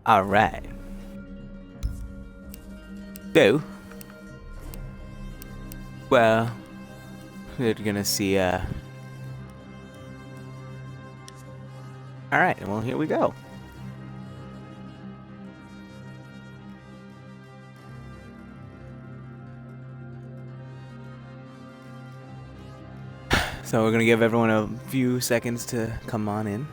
All right. So, well, we're gonna see. All right. Well, here we go. So we're gonna give everyone a few seconds to come on in.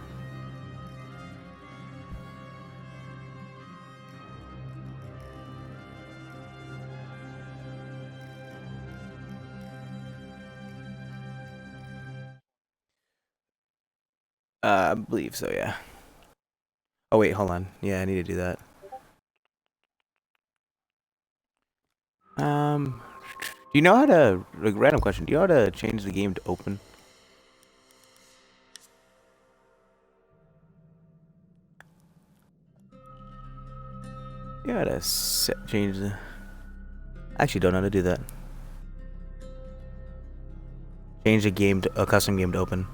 I believe so, yeah. Oh wait, hold on. Yeah, I need to do that. Do you know how to, like, random question, do you know how to change the game to open? You know how to change the, I actually don't know how to do that. Change a game to, a custom game to open.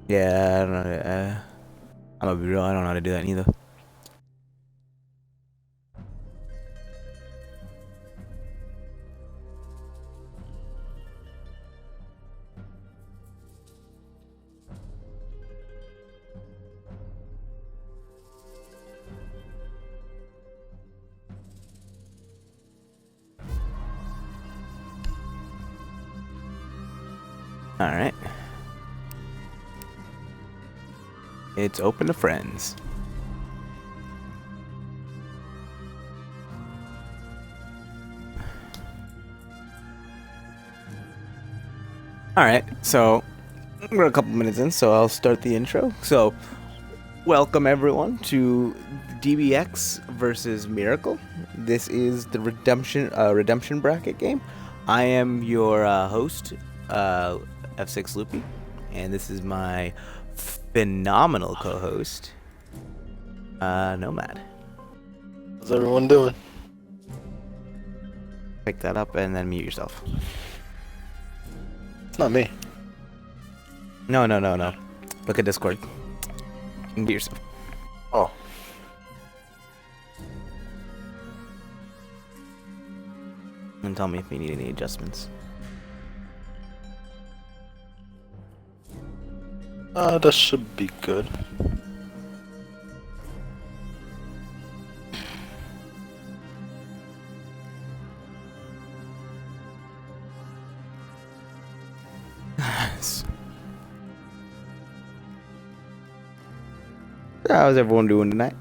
Yeah, I don't know. I'm gonna be real, I don't know how to do that either. Alright. It's open to friends. Alright, so we're a couple minutes in, so I'll start the intro. So, welcome everyone to DBX versus Miracle. This is the redemption bracket game. I am your host, F6 Loopy, and this is my phenomenal co-host, Nomad. How's everyone doing? Pick that up and then mute yourself. It's not me. No. Look at Discord. Mute yourself. Oh. And tell me if you need any adjustments. That should be good. How's everyone doing tonight?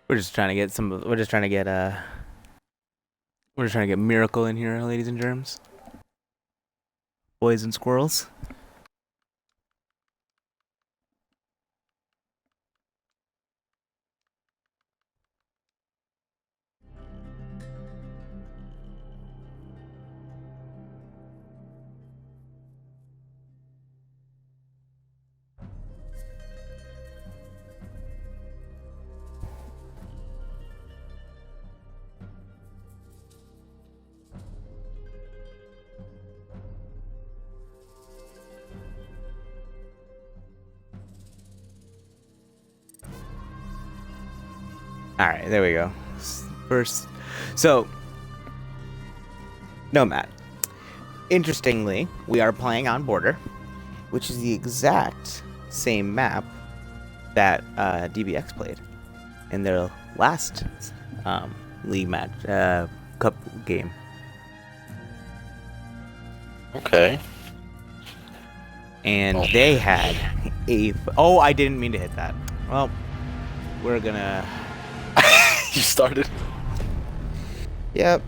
We're just trying to get Miracle in here, ladies and germs. Boys and squirrels. Alright, there we go. First, so, Nomad. Interestingly, we are playing on Border, which is the exact same map that DBX played in their last league match, cup game. Okay. And they had a... Oh, I didn't mean to hit that. Well, we're gonna... You started? Yep,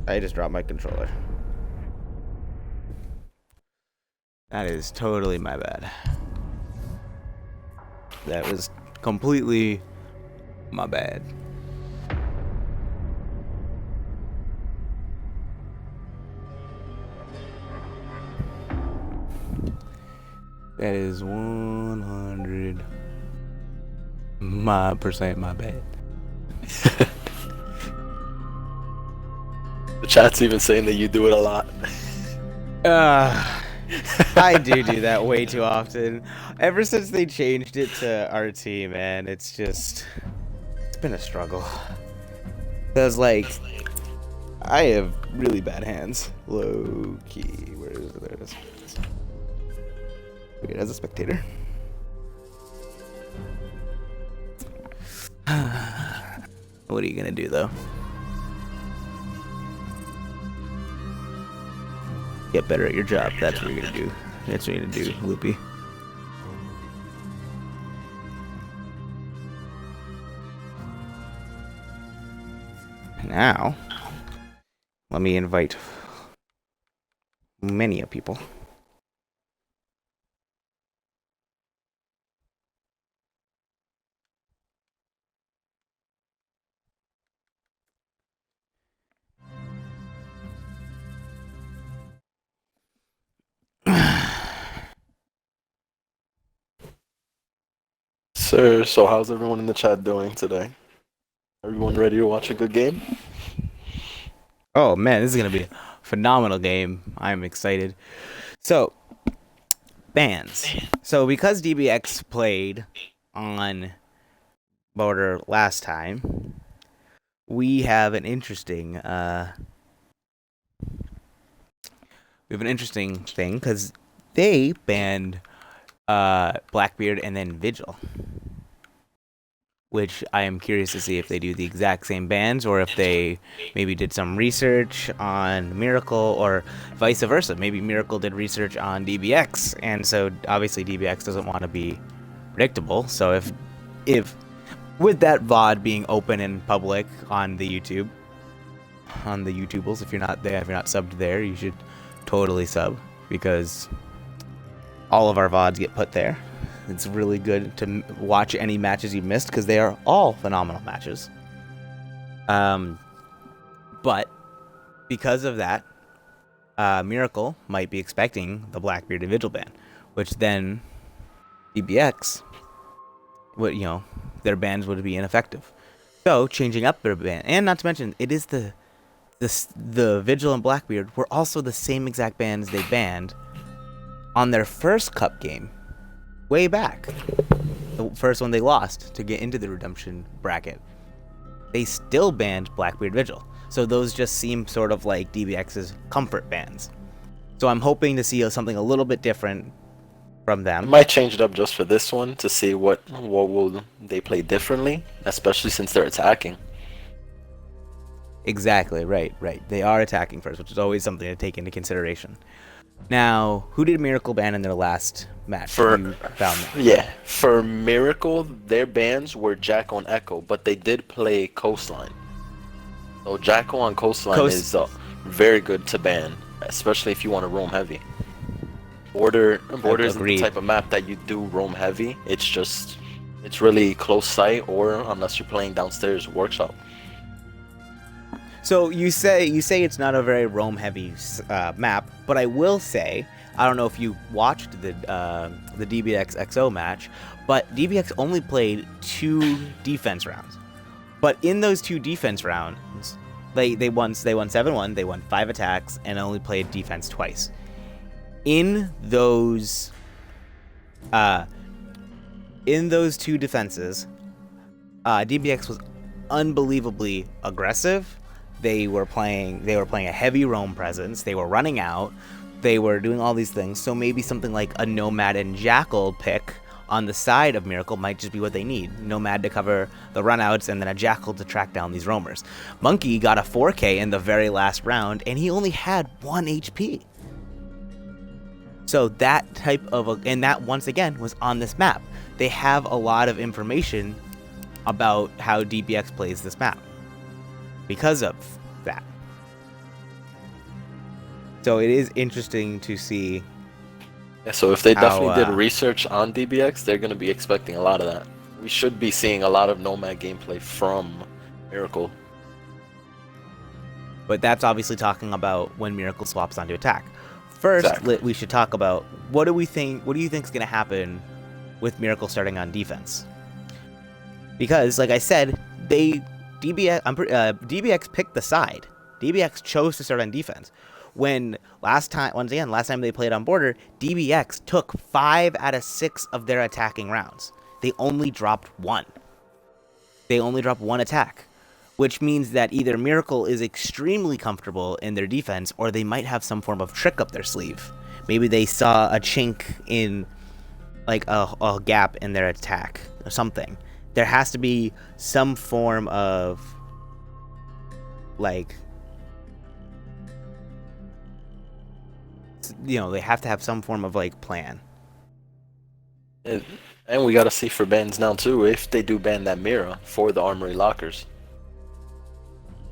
I just dropped my controller. That is totally my bad. That was completely my bad. That is 100% my bad. The chat's even saying that you do it a lot. I do that way too often. Ever since they changed it to RT, man, it's been a struggle. Cause like, I have really bad hands. Low key, where is it? There it is. Wait, as a spectator. What are you gonna do though? Get better at your job. That's what you're gonna do. That's what you're gonna do, Loopy. Now, let me invite many people. Sir, so how's everyone in the chat doing today? Everyone ready to watch a good game? Oh man, this is gonna be a phenomenal game. I'm excited. So, bans. So because DBX played on Border last time, we have an interesting thing because they banned Blackbeard and then Vigil, which I am curious to see if they do the exact same bans or if they maybe did some research on Miracle or vice versa. Maybe Miracle did research on DBX, and so obviously DBX doesn't want to be predictable. So if with that VOD being open and public on the YouTubeables, if you're not there, if you're not subbed there, you should totally sub, because all of our VODs get put there. It's really good to watch any matches you missed because they are all phenomenal matches. But because of that, Miracle might be expecting the Blackbeard and Vigil ban, which then DBX would, their bans would be ineffective. So changing up their ban, and not to mention, it is the Vigil and Blackbeard were also the same exact bans they banned on their first cup game way back. The first one they lost to get into the redemption bracket. They still banned Blackbeard Vigil. So those just seem sort of like DBX's comfort bans. So I'm hoping to see something a little bit different from them. I might change it up just for this one to see what will they play differently, especially since they're attacking. Exactly, right. They are attacking first, which is always something to take into consideration. Now, who did Miracle ban in their last match? For Miracle, their bans were Jacko and Echo, but they did play Coastline. So Jacko on Coastline is very good to ban, especially if you want to roam heavy. Border isn't the type of map that you do roam heavy. It's really close sight, or unless you're playing downstairs workshop. So you say it's not a very roam heavy map, but I will say, I don't know if you watched the DBX XO match, but DBX only played 2 defense rounds. But in those 2 defense rounds, they won 7-1, they won 5 attacks, and only played defense twice. In those 2 defenses, DBX was unbelievably aggressive. They were playing a heavy roam presence. They were running out. They were doing all these things. So maybe something like a Nomad and Jackal pick on the side of Miracle might just be what they need. Nomad to cover the runouts and then a Jackal to track down these roamers. Monkey got a 4K in the very last round, and he only had 1 HP. So that type of and that once again was on this map. They have a lot of information about how DBX plays this map because of that. So it is interesting to see. Yeah, so if they How, definitely did research on DBX, they're going to be expecting a lot of that. We should be seeing a lot of Nomad gameplay from Miracle. But that's obviously talking about when Miracle swaps onto attack. First, Exactly. we should talk about what do we think. What do you think is going to happen with Miracle starting on defense? Because, like I said, DBX picked the side. DBX chose to start on defense. When last time they played on border, DBX took 5 out of 6 of their attacking rounds. They only dropped 1. They only dropped 1 attack, which means that either Miracle is extremely comfortable in their defense, or they might have some form of trick up their sleeve. Maybe they saw a chink in, like a gap in their attack or something. There has to be some form of, like, they have to have some form of, like, plan. And we got to see for bans now too, if they do ban that Mira for the Armory lockers.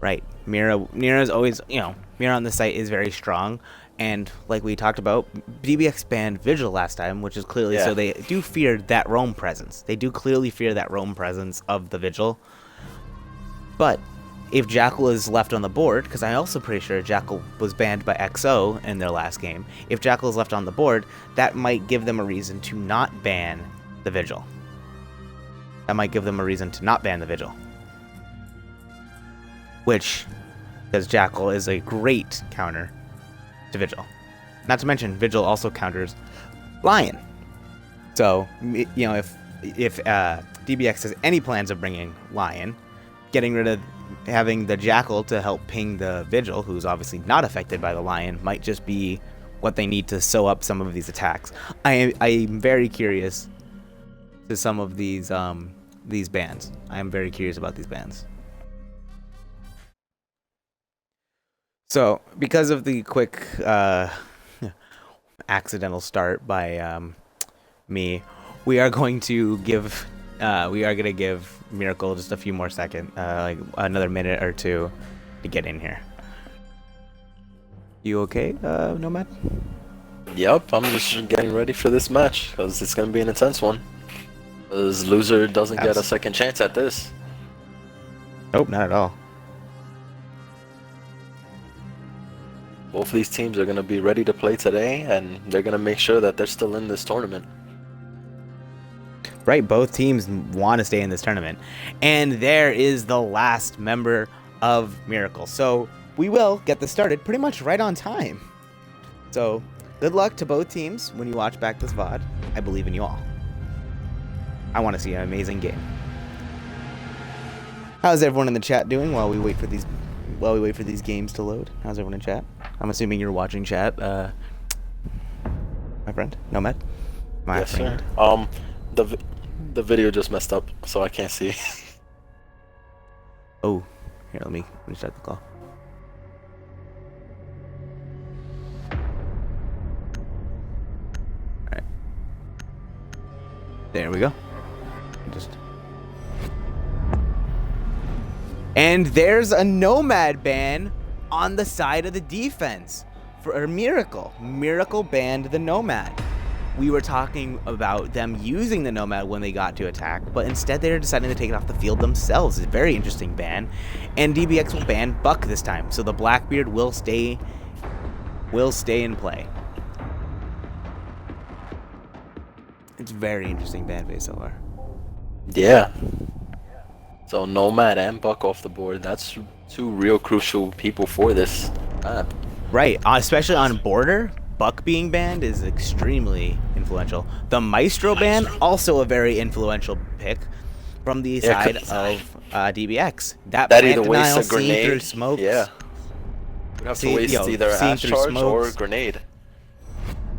Right. Mira's always, Mira on the site is very strong. And like we talked about, DBX banned Vigil last time, which is clearly, so they do fear that roam presence. They do clearly fear that roam presence of the Vigil. But if Jackal is left on the board, because I'm also pretty sure Jackal was banned by XO in their last game, if Jackal is left on the board, that might give them a reason to not ban the Vigil. Which, because Jackal is a great counter to Vigil. Not to mention, Vigil also counters Lion. So, if DBX has any plans of bringing Lion, getting rid of having the Jackal to help ping the Vigil, who's obviously not affected by the Lion, might just be what they need to sew up some of these attacks. I am very curious to some of these bans. I am very curious about these bans. So, because of the quick accidental start by me, we are going to give Miracle just a few more seconds, like another minute or two, to get in here. You okay, Nomad? Yep, I'm just getting ready for this match because it's gonna be an intense one. Because loser doesn't get a second chance at this. Nope, not at all. Both of these teams are going to be ready to play today, and they're going to make sure that they're still in this tournament. Right, both teams want to stay in this tournament. And there is the last member of Miracle. So we will get this started pretty much right on time. So good luck to both teams when you watch back this VOD. I believe in you all. I want to see an amazing game. How's everyone in the chat doing while we wait for these games to load? How's everyone in chat? I'm assuming you're watching chat, my friend, Nomad. Yes, sir. The video just messed up, so I can't see. Oh, here, let me start the call. All right, there we go. And there's a Nomad ban on the side of the defense for a Miracle. Miracle banned the Nomad. We were talking about them using the Nomad when they got to attack, but instead they're deciding to take it off the field themselves. It's a very interesting ban. And DBX will ban Buck this time, so the Blackbeard will stay in play. It's a very interesting ban phase so far. Yeah. So Nomad and Buck off the board. That's two real crucial people for this map. Right, especially on border. Buck being banned is extremely influential. The Maestro ban, also a very influential pick from the side of DBX. That either wastes a grenade through smoke. Yeah. We'd have to waste either Ash Charge or grenade.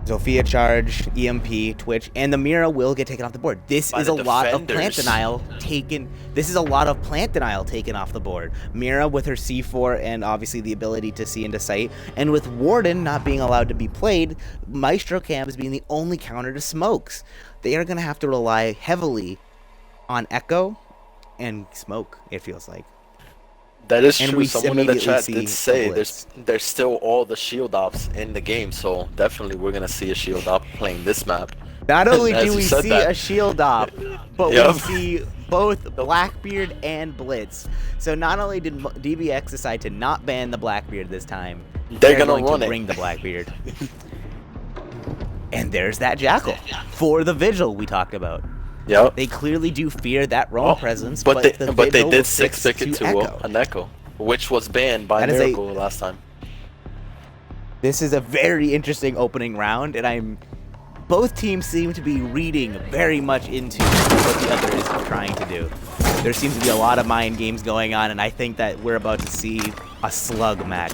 Zofia Charge, EMP, Twitch, and the Mira will get taken off the board. This is a lot of plant denial taken. This is a lot of plant denial taken off the board. Mira with her C4 and obviously the ability to see into sight, and with Warden not being allowed to be played, Maestro Cam is being the only counter to smokes. They are going to have to rely heavily on Echo and Smoke, it feels like. That is And true. we Someone in the immediately chat see did a say blitz. there's still all the shield ops in the game, so definitely we're gonna see a shield op playing this map. Not only do As you we said see that. a shield op, but we Yep. see both Blackbeard and Blitz. So not only did DBX decide to not ban the Blackbeard this time, They're gonna going run to it. bring the Blackbeard. And there's that Jackal for the Vigil we talked about. Yep. They clearly do fear that roam presence, but the they Vigil will did fix 6-pick it to Echo. an Echo, which was banned by That is Miracle last time. This is a very interesting opening round, and both teams seem to be reading very much into what the other is trying to do. There seems to be a lot of mind games going on, and I think that we're about to see a slug match.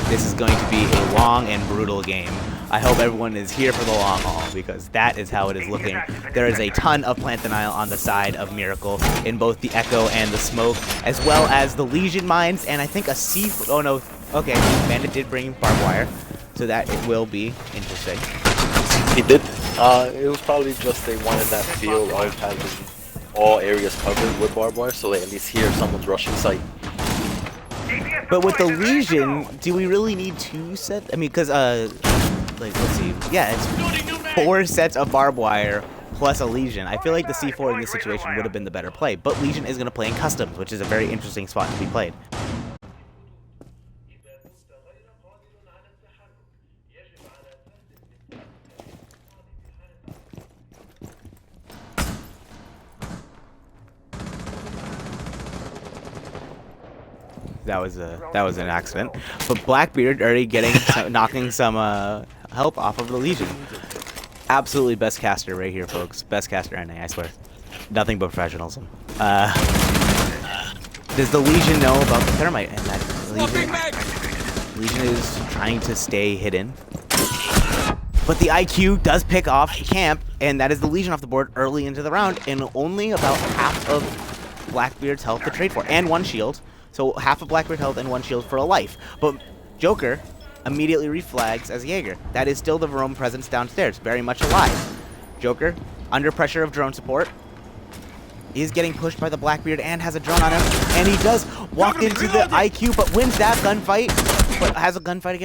This is going to be a long and brutal game. I hope everyone is here for the long haul, because that is how it is looking. There is a ton of plant denial on the side of Miracle in both the Echo and the Smoke, as well as the Legion mines, and I think a oh no, okay, Bandit did bring barbed wire, so that it will be interesting. He did. It was probably just they wanted that feel of having all areas covered with barbed wire, so they at least hear someone's rushing sight. But with the Legion, do we really need 2 sets? I mean, because, like, let's see. Yeah, it's 4 sets of barbed wire plus a Legion. I feel like the C4 in this situation would have been the better play. But Legion is going to play in customs, which is a very interesting spot to be played. That was an accident. But Blackbeard already knocking some help off of the Legion. Absolutely best caster right here, folks. Best caster NA, I swear. Nothing but professionalism. Does the Legion know about the Thermite? And that Legion is trying to stay hidden. But the IQ does pick off camp, and that is the Legion off the board early into the round, and only about half of Blackbeard's health to trade for, and 1 shield. So half of Blackbeard health and 1 shield for a life. But Joker immediately reflags as Jaeger. That is still the roam presence downstairs, very much alive. Joker, under pressure of drone support, is getting pushed by the Blackbeard and has a drone on him. And he does walk into the IQ, but wins that gunfight. But has a gunfight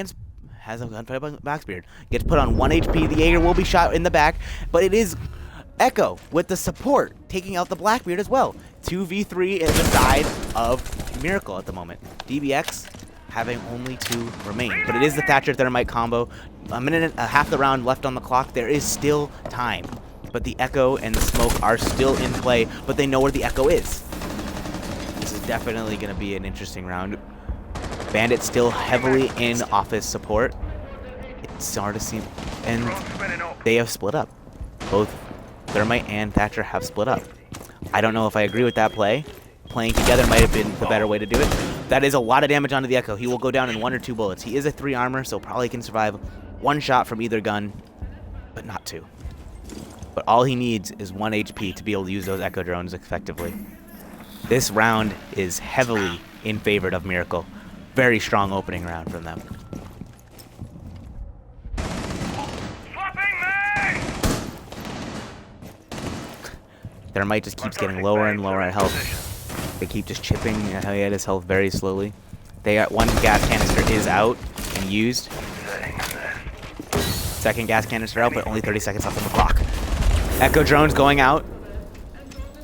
by Blackbeard. Gets put on 1 HP. The Jaeger will be shot in the back, but it is Echo with the support taking out the Blackbeard as well. 2v3 is the side of Miracle at the moment. DBX having only 2 remain, but it is the Thatcher Thermite combo. A minute and half the round left on the clock. There is still time, but the Echo and the Smoke are still in play, but they know where the Echo is. This is definitely going to be an interesting round. Bandit still heavily in office support. It's hard to see, and they have split up. Both Thermite and Thatcher have split up. I don't know if I agree with that play. Playing together might have been the better way to do it. That is a lot of damage onto the Echo. He will go down in 1 or 2 bullets. He is a 3 armor, so probably can survive 1 shot from either gun, but not 2. But all he needs is 1 HP to be able to use those Echo drones effectively. This round is heavily in favor of Miracle. Very strong opening round from them. Thermite just keeps getting lower and lower at health. They keep just chipping at his health very slowly. They got 1 gas canister is out and used. 2nd gas canister out, but only 30 seconds left on the clock. Echo drones going out.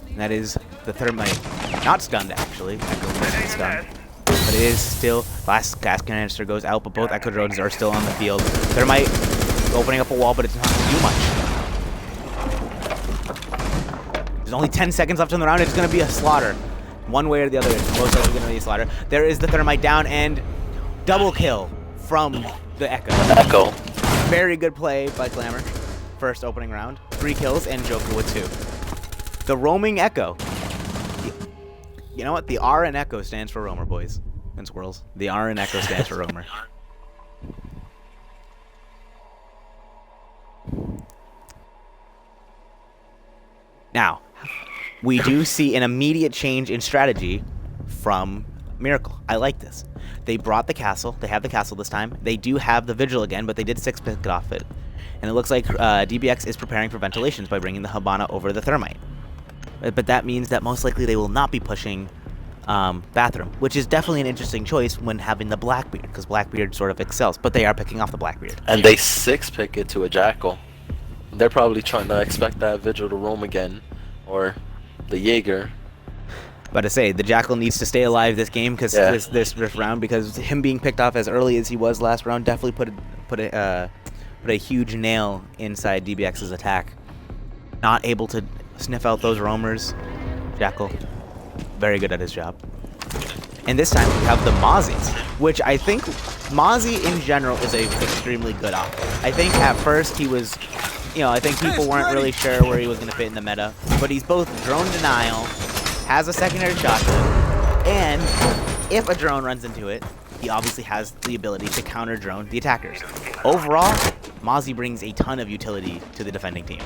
And that is the Thermite. Not stunned, actually. Echo wasn't stunned. But it is still, last gas canister goes out, but both Echo drones are still on the field. Thermite opening up a wall, but it's not going to do much. There's only 10 seconds left in the round. It's going to be a slaughter. One way or the other, it's most likely going to be a slaughter. There is the Thermite down, and double kill from the Echo. Echo. Very good play by Glamour. First opening round. 3 kills, and Joker with 2. The roaming Echo. You know what? The R in Echo stands for roamer, boys and squirrels. The R in Echo stands for roamer. Now, we do see an immediate change in strategy from Miracle. I like this. They brought the castle. They have the castle this time. They do have the Vigil again, but they did 6-pick it off it. And it looks like DBX is preparing for ventilations by bringing the Habana over the Thermite. but that means that most likely they will not be pushing Bathroom, which is definitely an interesting choice when having the Blackbeard, because Blackbeard sort of excels, but they are picking off the Blackbeard. And they 6-pick it to a Jackal. They're probably trying to expect that Vigil to roam again, or the Jaeger. But to say, the Jackal needs to stay alive this game, because this rift round, because him being picked off as early as he was last round definitely put a huge nail inside DBX's attack. Not able to sniff out those roamers. Jackal, very good at his job. And this time we have the Mozzies, which I think Mozzie in general is a extremely good op. I think at first he was, I think people weren't really sure where he was going to fit in the meta, but he's both drone denial, has a secondary shotgun, and if a drone runs into it, he obviously has the ability to counter drone the attackers. Overall, Mozzie brings a ton of utility to the defending team.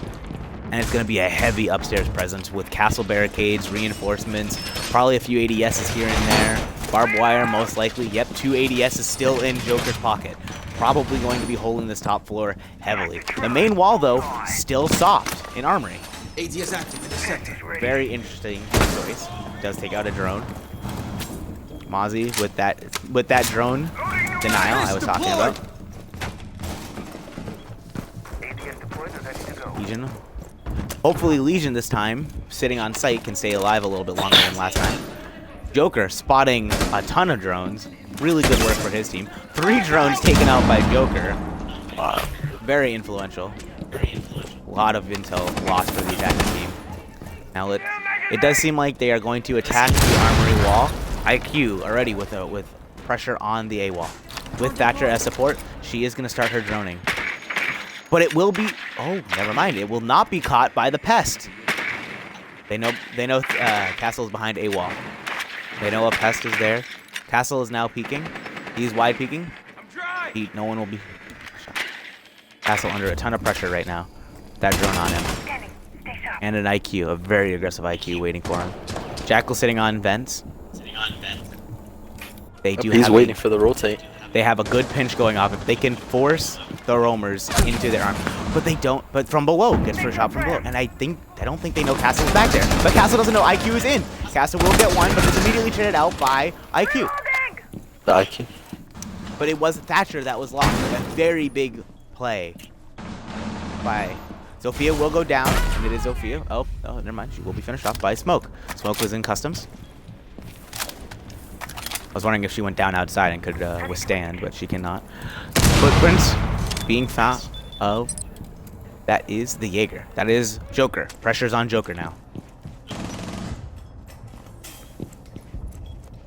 And it's going to be a heavy upstairs presence with castle barricades, reinforcements, probably a few ADSs here and there, barbed wire most likely. Yep, 2 ADSs still in Joker's pocket. Probably going to be holding this top floor heavily. The main wall, though, still soft in armory. ADS active in the sector. Very interesting choice. Does take out a drone. Mozzie with that drone denial I was talking about. Legion. Hopefully Legion this time, sitting on site, can stay alive a little bit longer than last time. Joker spotting a ton of drones. Really good work for his team. 3 drones taken out by Joker. Wow. Very influential. A lot of intel lost for the attacking team. Now it does seem like they are going to attack the armory wall. IQ already with pressure on the A wall. With Thatcher as support, she is going to start her droning. But it will be... Oh, never mind. It will not be caught by the Pest. They know Castle is behind a wall. They know a Pest is there. Castle is now peeking. He's wide peeking. No one will be... Castle under a ton of pressure right now. That drone on him. And an IQ, a very aggressive IQ waiting for him. Jackal sitting on vents. He's waiting for the rotate. They have a good pinch going off. If they can force the roamers into their arm, but they don't. But from below, gets for a shot from below. And I don't think they know Castle's back there. But Castle doesn't know IQ is in. Castle will get one, but it's immediately traded out by IQ. The IQ. But it was Thatcher that was lost. A very big play by Sophia will go down, and it is Sophia. Oh, never mind. She will be finished off by Smoke. Smoke was in customs. I was wondering if she went down outside and could withstand, but she cannot. Footprints being found of... That is the Jaeger. That is Joker. Pressure's on Joker now.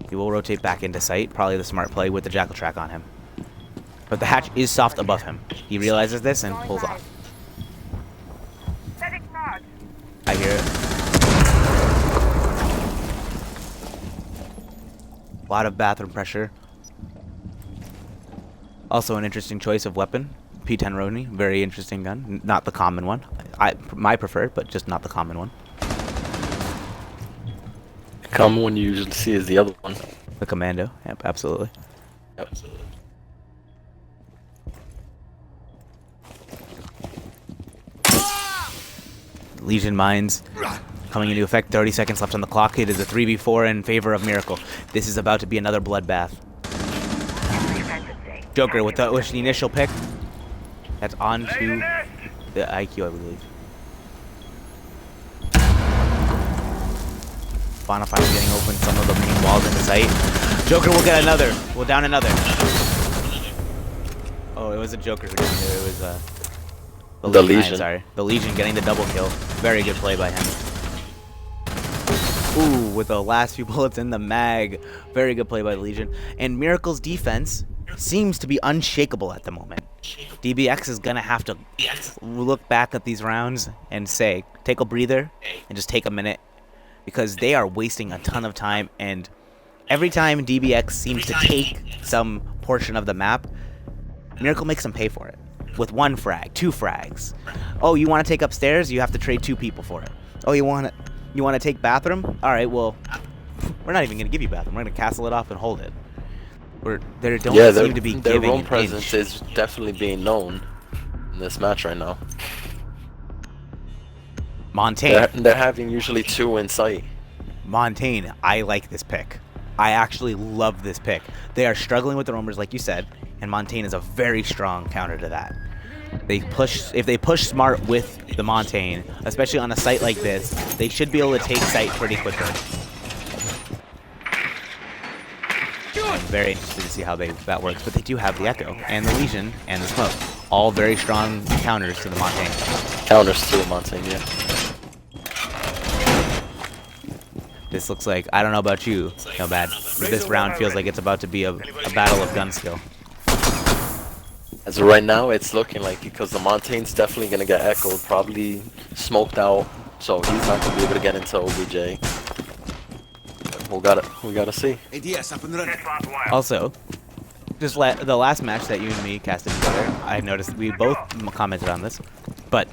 He will rotate back into sight. Probably the smart play with the Jackal track on him. But the hatch is soft above him. He realizes this and pulls off. I hear it. A lot of bathroom pressure. Also an interesting choice of weapon. P10 Rodney, very interesting gun. Not the common one. My preferred, but just not the common one. The common one you usually see is the other one. The Commando, yep, absolutely. Yep. Legion mines coming into effect. 30 seconds left on the clock. It is a 3v4 in favor of Miracle. This is about to be another bloodbath. Joker with the initial pick. That's on to the IQ, I believe. Bonafide getting open some of the main walls in the sight. Joker will get another. Will down another. Oh, it was a Joker who did it. It was the Legion. Sorry. The Legion getting the double kill. Very good play by him. Ooh, with the last few bullets in the mag. Very good play by the Legion. And Miracle's defense seems to be unshakable at the moment. DBX is going to have to look back at these rounds and say, take a breather and just take a minute, because they are wasting a ton of time, and every time DBX seems to take some portion of the map, Miracle makes them pay for it. With 1 frag, 2 frags. Oh, you want to take upstairs? You have to trade 2 people for it. Oh, you want to take bathroom? All right, well, we're not even going to give you bathroom. We're going to castle it off and hold it. They don't seem to be their giving roam an presence inch. is definitely being known in this match right now. Montaigne. They're having usually 2 in sight. Montaigne, I like this pick. I actually love this pick. They are struggling with the roamers, like you said, and Montaigne is a very strong counter to that. If they push smart with the Montaigne, especially on a site like this, they should be able to take site pretty quickly. I'm very interested to see how that works, but they do have the Echo and the Legion and the Smoke, all very strong counters to the Montaigne. Counters to the Montaigne, yeah. This looks like, I don't know about you, no bad. This round feels like it's about to be a battle of gun skill. As of right now, it's looking like, because the Montaigne's definitely going to get echoed, probably smoked out, so he's not going to be able to get into OBJ. We gotta see. ADS up and running. Also, just the last match that you and me casted together, I noticed we both commented on this, but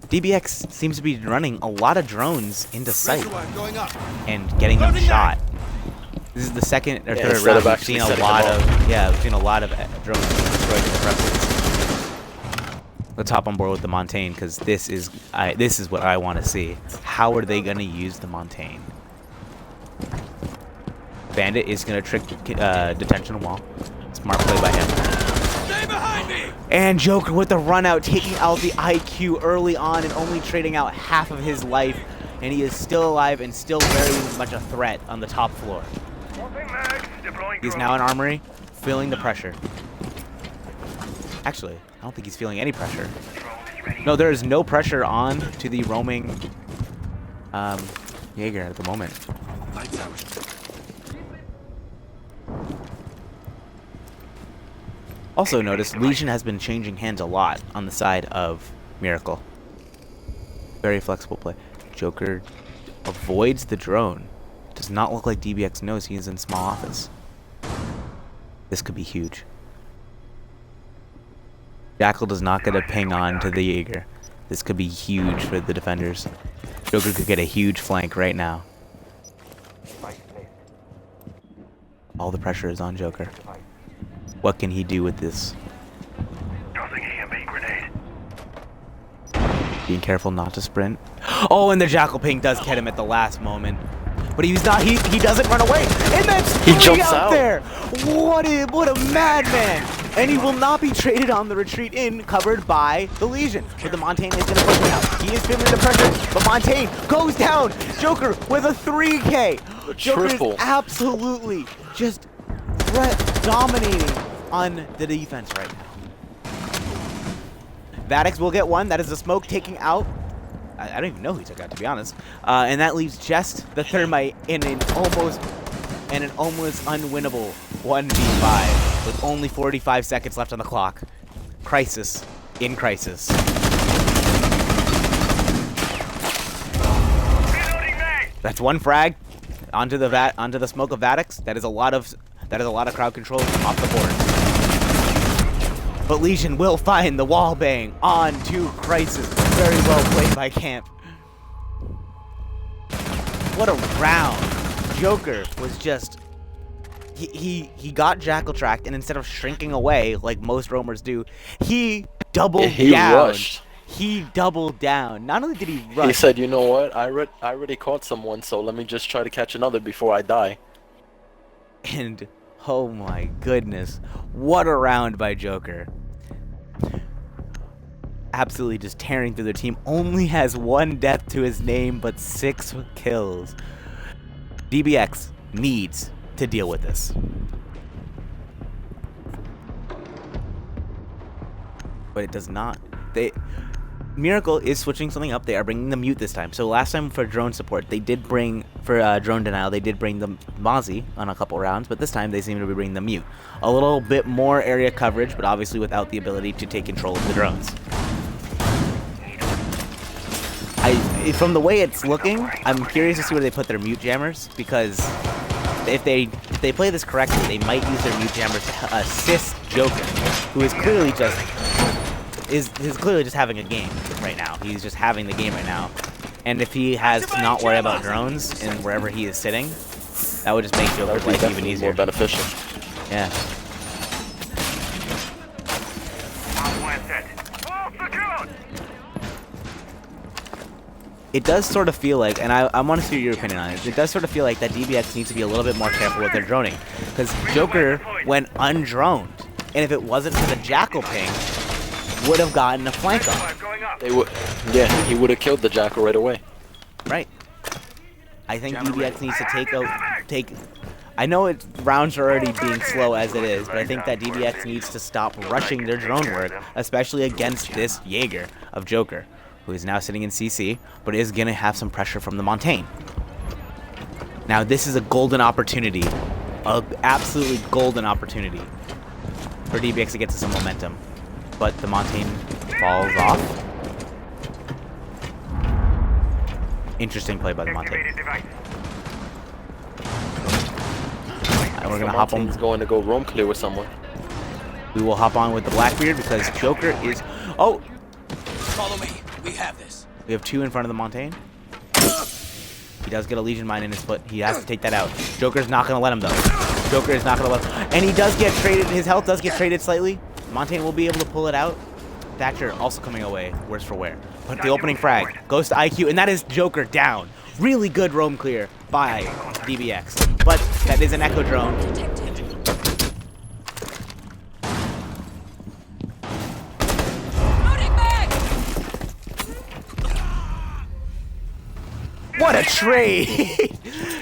DBX seems to be running a lot of drones into sight and getting them shot. This is the second or third round. We've seen a lot of drones destroyed in the presence. Let's hop on board with the Montaigne because this is what I want to see. How are they going to use the Montaigne? Bandit is going to trick detention wall. Smart play by him. Stay behind me! And Joker with the run out, taking out the IQ early on and only trading out half of his life. And he is still alive and still very much a threat on the top floor. He's now in armory, feeling the pressure. Actually, I don't think he's feeling any pressure. No, there is no pressure on to the roaming Jaeger at the moment. Also notice Legion has been changing hands a lot on the side of Miracle. Very flexible play. Joker avoids the drone. Does not look like DBX knows he is in small office. This could be huge. Jackal does not get a ping on to the Jaeger. This could be huge for the defenders. Joker could get a huge flank right now. All the pressure is on Joker. What can he do with this? Being careful not to sprint. Oh, and the Jackal ping does get him at the last moment. But he's not. He doesn't run away. And that's he jumps out there. What a madman! And he will not be traded on the retreat in, covered by the Legion. But the Montaigne is going to push him out. He is feeling the pressure. But Montaigne goes down. Joker with a 3K. Joker is absolutely just dominating on the defense right now. Vadex will get one. That is the Smoke taking out. I don't even know who he took out, to be honest. And that leaves just the Thermite in an almost unwinnable 1v5 with only 45 seconds left on the clock. Crisis in crisis. That's one frag onto the Smoke of Vadex. That is a lot of crowd control off the board. But Legion will find the wall bang on to Crisis. Very well played by Camp. What a round. Joker was just... He got Jackal tracked, and instead of shrinking away like most roamers do, he doubled down. Rushed. He doubled down. Not only did he rush... He said, you know what? I already caught someone, so let me just try to catch another before I die. And... oh my goodness. What a round by Joker. Absolutely just tearing through the team. Only has 1 death to his name, but 6 kills. DBX needs to deal with this. But it does not. Miracle is switching something up. They are bringing the mute this time. So last time for drone support, they did bring, for drone denial, they did bring the Mozzie on a couple rounds, but this time they seem to be bringing the mute. A little bit more area coverage, but obviously without the ability to take control of the drones. From the way it's looking, I'm curious to see where they put their mute jammers, because if they play this correctly, they might use their mute jammers to assist Joker, who is clearly just... is clearly just having a game right now. He's just having the game right now. And if he has to not worry about drones and wherever he is sitting, that would just make Joker's life even easier. More beneficial. Yeah. it does sort of feel like, and I want to hear your opinion on it, it does sort of feel like that DBX needs to be a little bit more careful with their droning. Because Joker went undroned, and if it wasn't for the Jackal ping, would have gotten a flank off. Yeah, he would have killed the Jackal right away. Right. I think DBX needs to take. I know rounds are already being slow as it is, but I think that DBX needs to stop rushing their drone work, especially against this Jaeger of Joker, who is now sitting in CC, but is going to have some pressure from the Montaigne. Now, this is a golden opportunity, a absolutely golden opportunity for DBX to get to some momentum, but the Montaigne falls off. Interesting play by the Montaigne. And we're gonna hop on. He's going to go roam clear with someone. We will hop on with the Blackbeard because Joker is. Oh, Follow me. We have this. we have two in front of the Montaigne. He does get a Legion Mine in his foot. He has to take that out. Joker's not gonna let him though. Joker is not gonna let him. And he does get traded. His health does get traded slightly. Montaigne will be able to pull it out. Thatcher also coming away, worse for wear. But the opening frag goes to IQ, and that is Joker down. Really good roam clear by DBX. But that is an Echo drone. What a trade!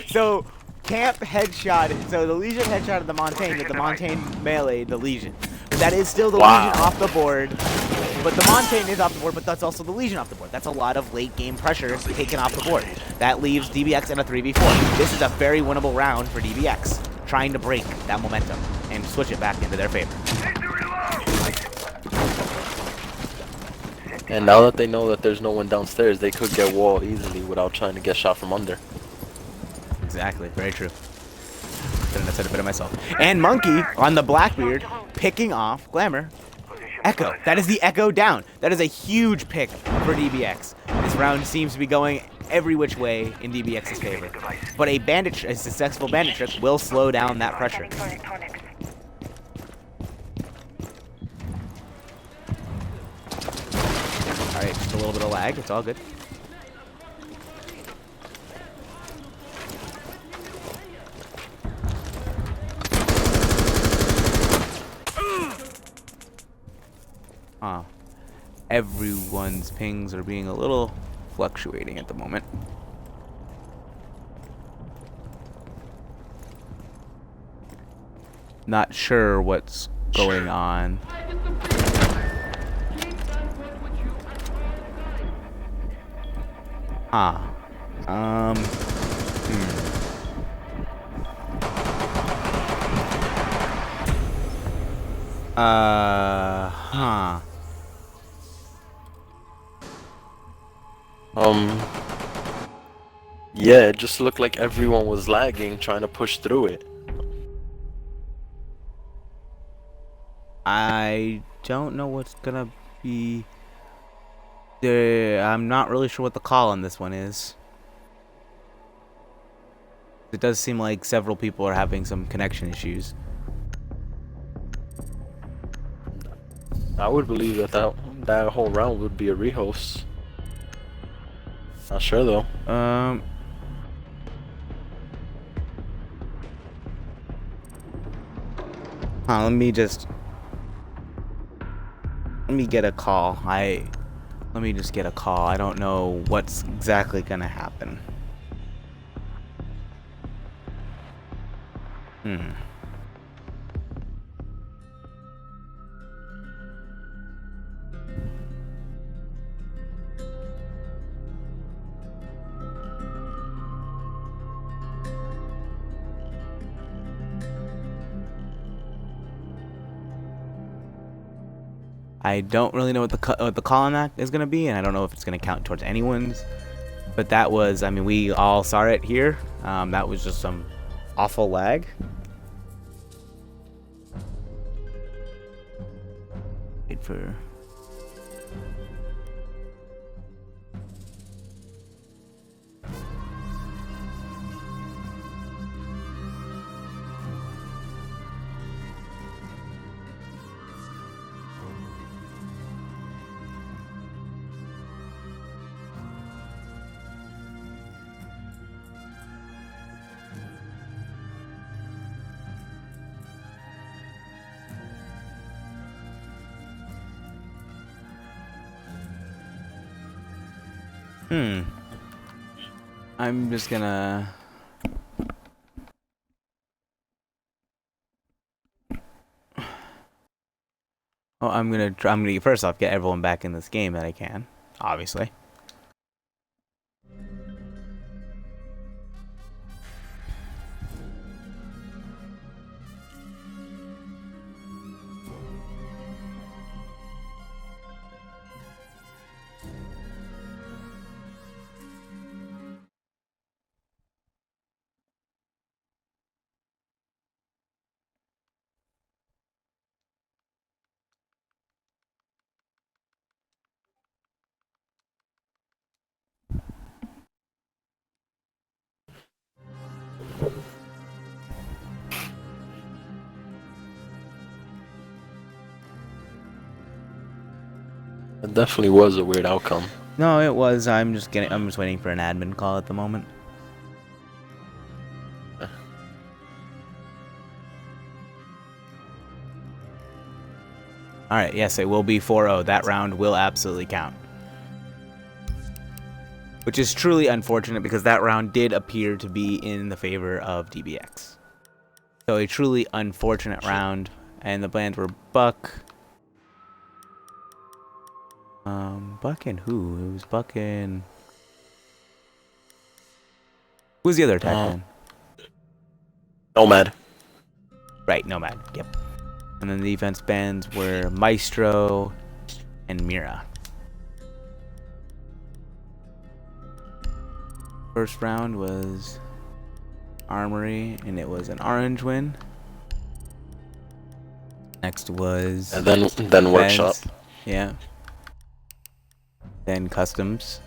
So, Camp headshot. So the Legion headshot of the Montaigne, but the Montaigne melee the Legion. But that is still the Legion off the board. But the Montaigne is off the board, but that's also the Legion off the board. That's a lot of late game pressure taken off the board. That leaves DBX in a 3v4. This is a very winnable round for DBX, trying to break that momentum and switch it back into their favor. And now that they know that there's no one downstairs, they could get wall easily without trying to get shot from under. Exactly, very true. Couldn't have said it better myself. And Monkey on the Blackbeard, picking off Glamour. Echo. That is the Echo down. That is a huge pick for DBX. This round seems to be going every which way in DBX's favor. But a successful bandit trick will slow down that pressure. Alright, just a little bit of lag. It's all good. Everyone's pings are being a little fluctuating at the moment. Not sure what's going on. Yeah, it just looked like everyone was lagging, trying to push through it. I don't know what's gonna be. I'm not really sure what the call on this one is. It does seem like several people are having some connection issues. I would believe that whole round would be a rehost. Not sure though. Let me get a call. Let me just get a call. I don't know what's exactly gonna happen. I don't really know what the call on that is going to be, and I don't know if it's going to count towards anyone's. But that was, I mean, we all saw it here. That was just some awful lag. Wait for... I'm just gonna... Oh, I'm gonna first off get everyone back in this game that I can, obviously. It definitely was a weird outcome. No, it was. I'm just waiting for an admin call at the moment. Alright, yes, it will be 4-0. That round will absolutely count. Which is truly unfortunate because that round did appear to be in the favor of DBX. So a truly unfortunate round. And the bans were Buck. Buck and who? It was Buck and... Who was the other attack man? Nomad. Right, Nomad. Yep. And then the defense bans were Maestro and Mira. First round was Armory, and it was an orange win. Next was... And then Workshop. Yeah. Then Customs.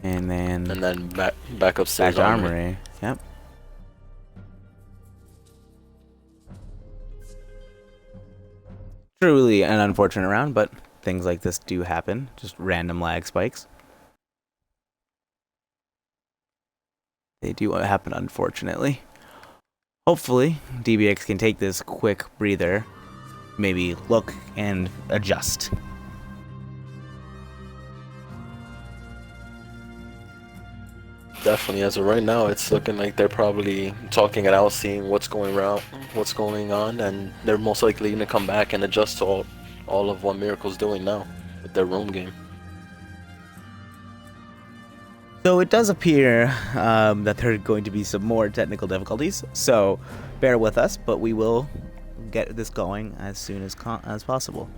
And then back upstairs. Back Armory. Yep. Truly an unfortunate round, but things like this do happen. Just random lag spikes. They do happen, unfortunately. Hopefully, DBX can take this quick breather, maybe look and adjust. Definitely, as of right now, it's looking like they're probably talking it out, seeing what's going on, and they're most likely going to come back and adjust to all of what Miracle's doing now with their roam game. So it does appear that there are going to be some more technical difficulties, so bear with us, but we will get this going as soon as possible.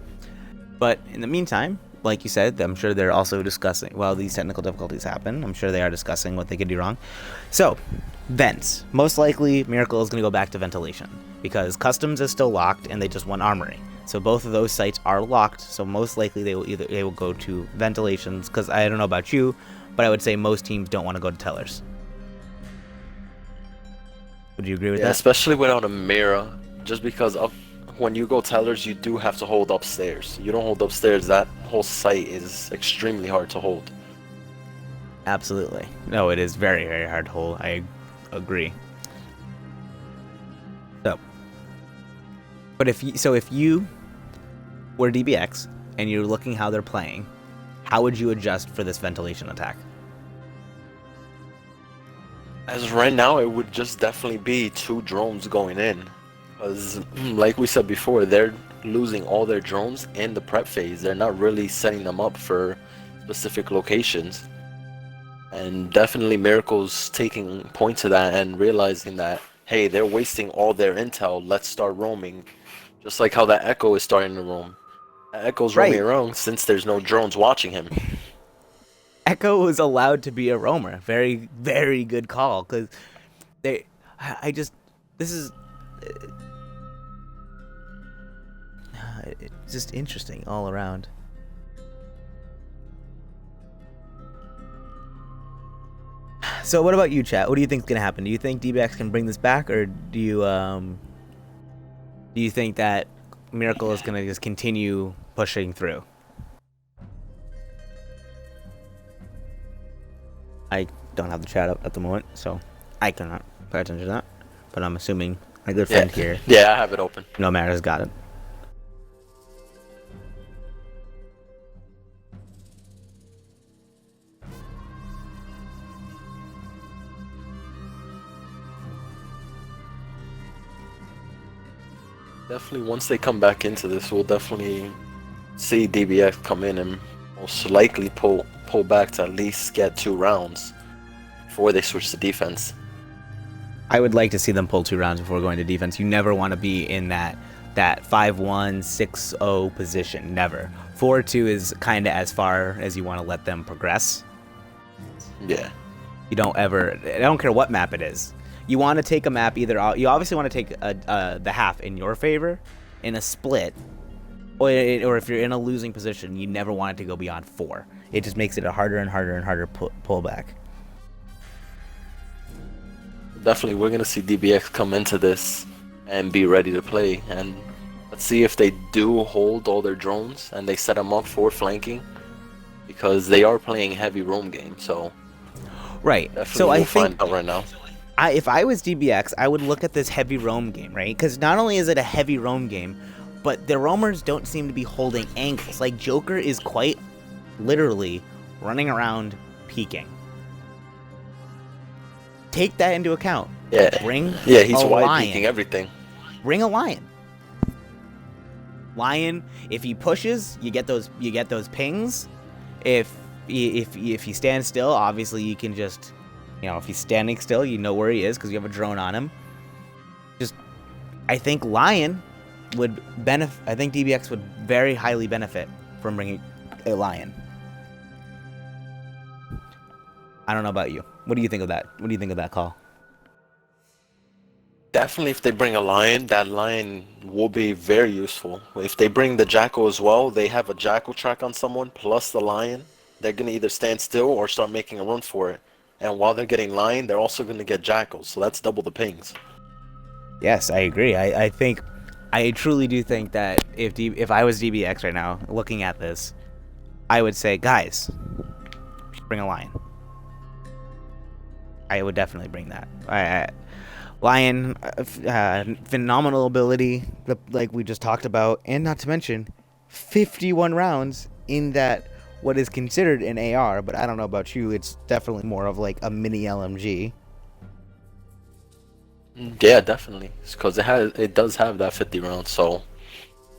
But in the meantime, like you said, I'm sure they're also discussing, while these technical difficulties happen, I'm sure they are discussing what they could do wrong. So, vents. Most likely, Miracle is going to go back to ventilation, because Customs is still locked, and they just won Armory. So both of those sites are locked, so most likely they will go to ventilations, because I don't know about you, but I would say most teams don't want to go to tellers. Would you agree with that? Especially without a mirror, just because when you go tellers, you do have to hold upstairs. You don't hold upstairs, that whole site is extremely hard to hold. Absolutely. No, it is very, very hard to hold. I agree. So, but if you were DBX and you're looking how they're playing, how would you adjust for this ventilation attack? As of right now, it would just definitely be 2 drones going in. Because, like we said before, they're losing all their drones in the prep phase. They're not really setting them up for specific locations. And definitely Miracle's taking point to that and realizing that, hey, they're wasting all their intel, let's start roaming. Just like how that Echo is starting to roam. Echo's roaming around since there's no drones watching him. Echo was allowed to be a roamer. Very, very good call. Because it's just interesting all around. So what about you, chat? What do you think is going to happen? Do you think DBX can bring this back, or do you think that Miracle is going to just continue pushing through? I don't have the chat up at the moment, so I cannot pay attention to that. But I'm assuming my good friend here, Yeah, I have it open. No Matter, has got it. Definitely, once they come back into this, we'll definitely see DBX come in and most likely pull back to at least get 2 rounds before they switch to defense. I would like to see them pull 2 rounds before going to defense. You never want to be in that 5-1, 6-0 position. Never. 4-2 is kind of as far as you want to let them progress. Yeah. You don't ever. I don't care what map it is. You want to take a map either. You obviously want to take the half in your favor in a split, or if you're in a losing position, you never want it to go beyond 4. It just makes it a harder and harder and harder pullback. Definitely, we're gonna see DBX come into this and be ready to play, and let's see if they do hold all their drones and they set them up for flanking, because they are playing heavy roam game. So right. definitely So we'll I find think out right now. if I was DBX, I would look at this heavy roam game, right? Because not only is it a heavy roam game, but the roamers don't seem to be holding angles. Like Joker is quite literally running around peeking. Take that into account. Yeah. Bring He's a wide lion. peeking everything. Bring a lion. Lion, if he pushes, you get those pings. If he stands still, obviously you can just, if he's standing still, you know where he is because you have a drone on him. I think Lion would benefit. I think DBX would very highly benefit from bringing a lion. I don't know about you. What do you think of that? What do you think of that call? Definitely, if they bring a lion, that lion will be very useful. If they bring the jackal as well, they have a jackal track on someone plus the lion. They're gonna either stand still or start making a run for it. And while they're getting lion, they're also gonna get jackals. So that's double the pings. Yes, I agree. I truly do think that if I was DBX right now looking at this, I would say, guys, bring a lion. I would definitely bring that. Lion, phenomenal ability, like we just talked about, and not to mention 51 rounds in that what is considered an AR, but I don't know about you, it's definitely more of like a mini LMG. Yeah, definitely. Because it does have that 50 rounds. So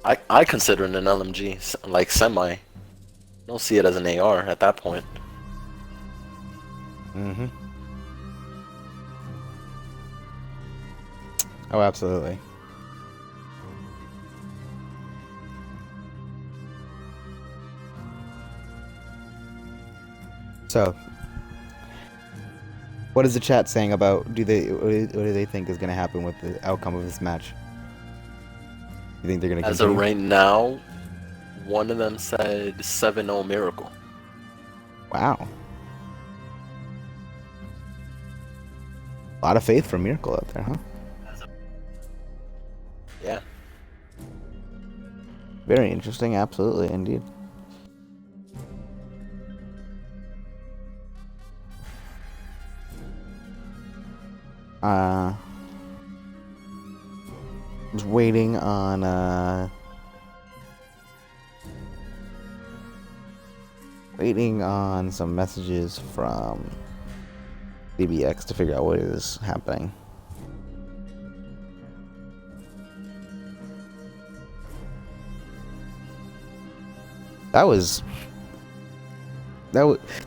I consider it an LMG, like semi. Don't see it as an AR at that point. Mm-hmm. Oh, absolutely. So, what is the chat saying about what do they think is going to happen with the outcome of this match? You think they're going to As of right now, one of them said 7-0 Miracle. Wow. A lot of faith from Miracle out there, huh? Yeah. Very interesting, absolutely, indeed. Was waiting on some messages from DBX to figure out what is happening.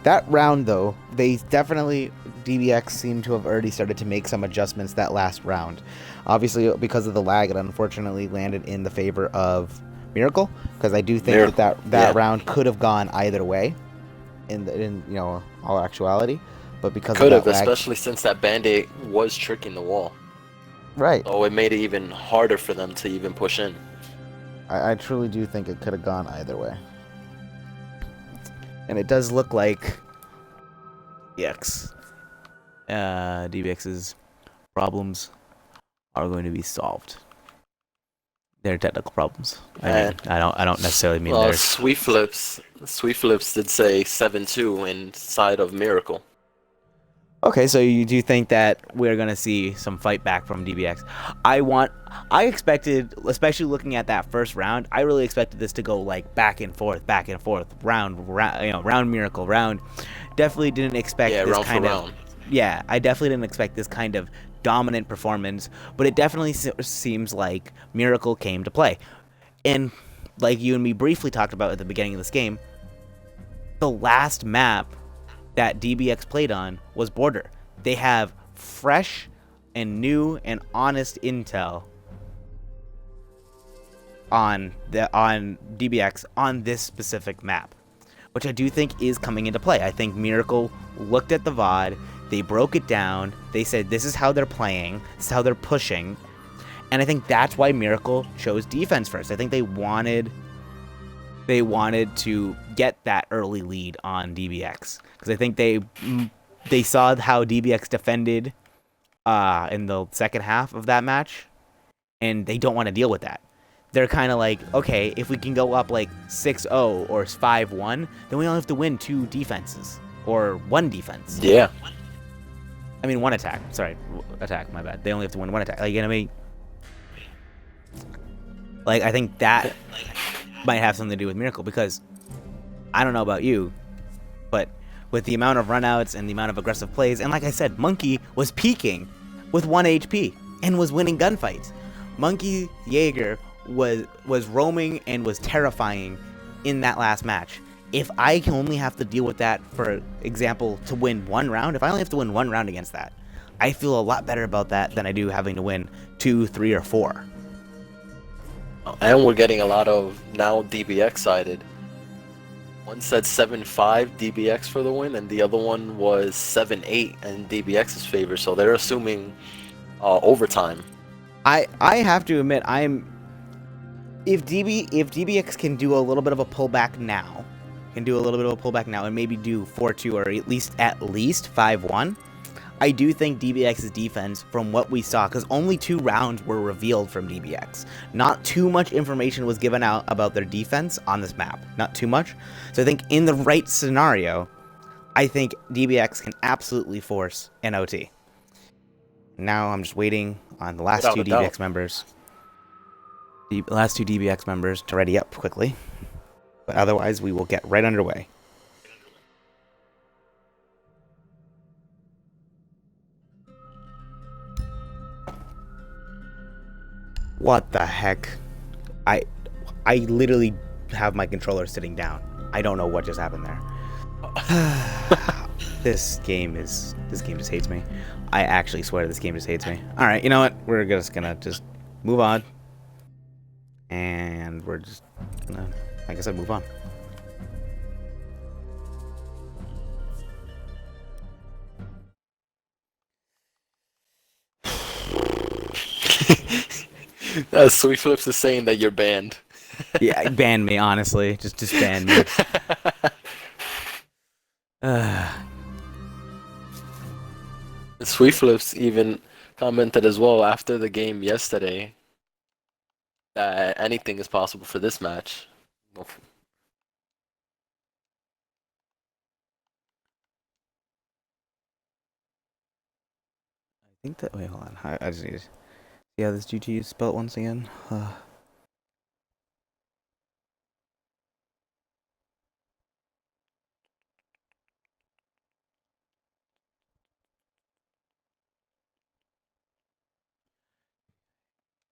That round though, they definitely, DBX seemed to have already started to make some adjustments that last round. Obviously, because of the lag, it unfortunately landed in the favor of Miracle, because I do think that round could have gone either way in all actuality, but because could of have, that lag, especially since that Band-Aid was tricking the wall. right. So it made it even harder for them to even push in. I truly do think it could have gone either way. And it does look like DBX's problems are going to be solved. They're technical problems. I don't necessarily mean they're... Sweet Flips did say 7-2 inside of Miracle. Okay, so you do think that we're going to see some fight back from DBX. I expected, especially looking at that first round, I really expected this to go like back and forth, round Miracle, round. Definitely didn't expect this round kind for of... round. Yeah, I definitely didn't expect this kind of dominant performance, but it definitely seems like Miracle came to play. And like you and me briefly talked about at the beginning of this game, the last map that DBX played on was Border. They have fresh and new and honest intel on DBX on this specific map, which I do think is coming into play. I think Miracle looked at the VOD, they broke it down, they said this is how they're playing, this is how they're pushing, and I think that's why Miracle chose defense first. I think they wanted to get that early lead on DBX because I think they saw how DBX defended in the second half of that match, and they don't want to deal with that. They're kind of like, okay, if we can go up like 6-0 or 5-1, then we only have to win 2 defenses or 1 defense. Yeah. I mean, 1 attack. Sorry, attack. My bad. They only have to win 1 attack. Like, you know what I mean? Like, I think that might have something to do with Miracle because I don't know about you, but with the amount of runouts and the amount of aggressive plays, and like I said, Monkey was peaking with 1 HP and was winning gunfights. Monkey Jaeger was roaming and was terrifying in that last match. If I can only have to deal with that, for example, to win 1 round, if I only have to win 1 round against that, I feel a lot better about that than I do having to win 2, 3, or 4. And we're getting a lot of now DBX sided. One said 7-5 DBX for the win, and the other one was 7-8 in DBX's favor. So they're assuming overtime. I have to admit, if DBX can do a little bit of a pullback now, and maybe do 4-2 or at least 5-1, I do think DBX's defense, from what we saw, because only 2 rounds were revealed from DBX. Not too much information was given out about their defense on this map. Not too much. So I think in the right scenario, I think DBX can absolutely force an OT. Now I'm just waiting on the last 2 DBX members. The last 2 DBX members to ready up quickly. But otherwise, we will get right underway. What the heck? I literally have my controller sitting down. I don't know what just happened there. This game just hates me. I actually swear this game just hates me. All right, you know what? We're just gonna move on, and we're just gonna, like I said, move on. Sweet Flips is saying that you're banned. Yeah, ban me, honestly. Just ban me. Sweet Flips even commented as well after the game yesterday that anything is possible for this match. I think that. Wait, hold on. I just need to see how this GT is spelled once again.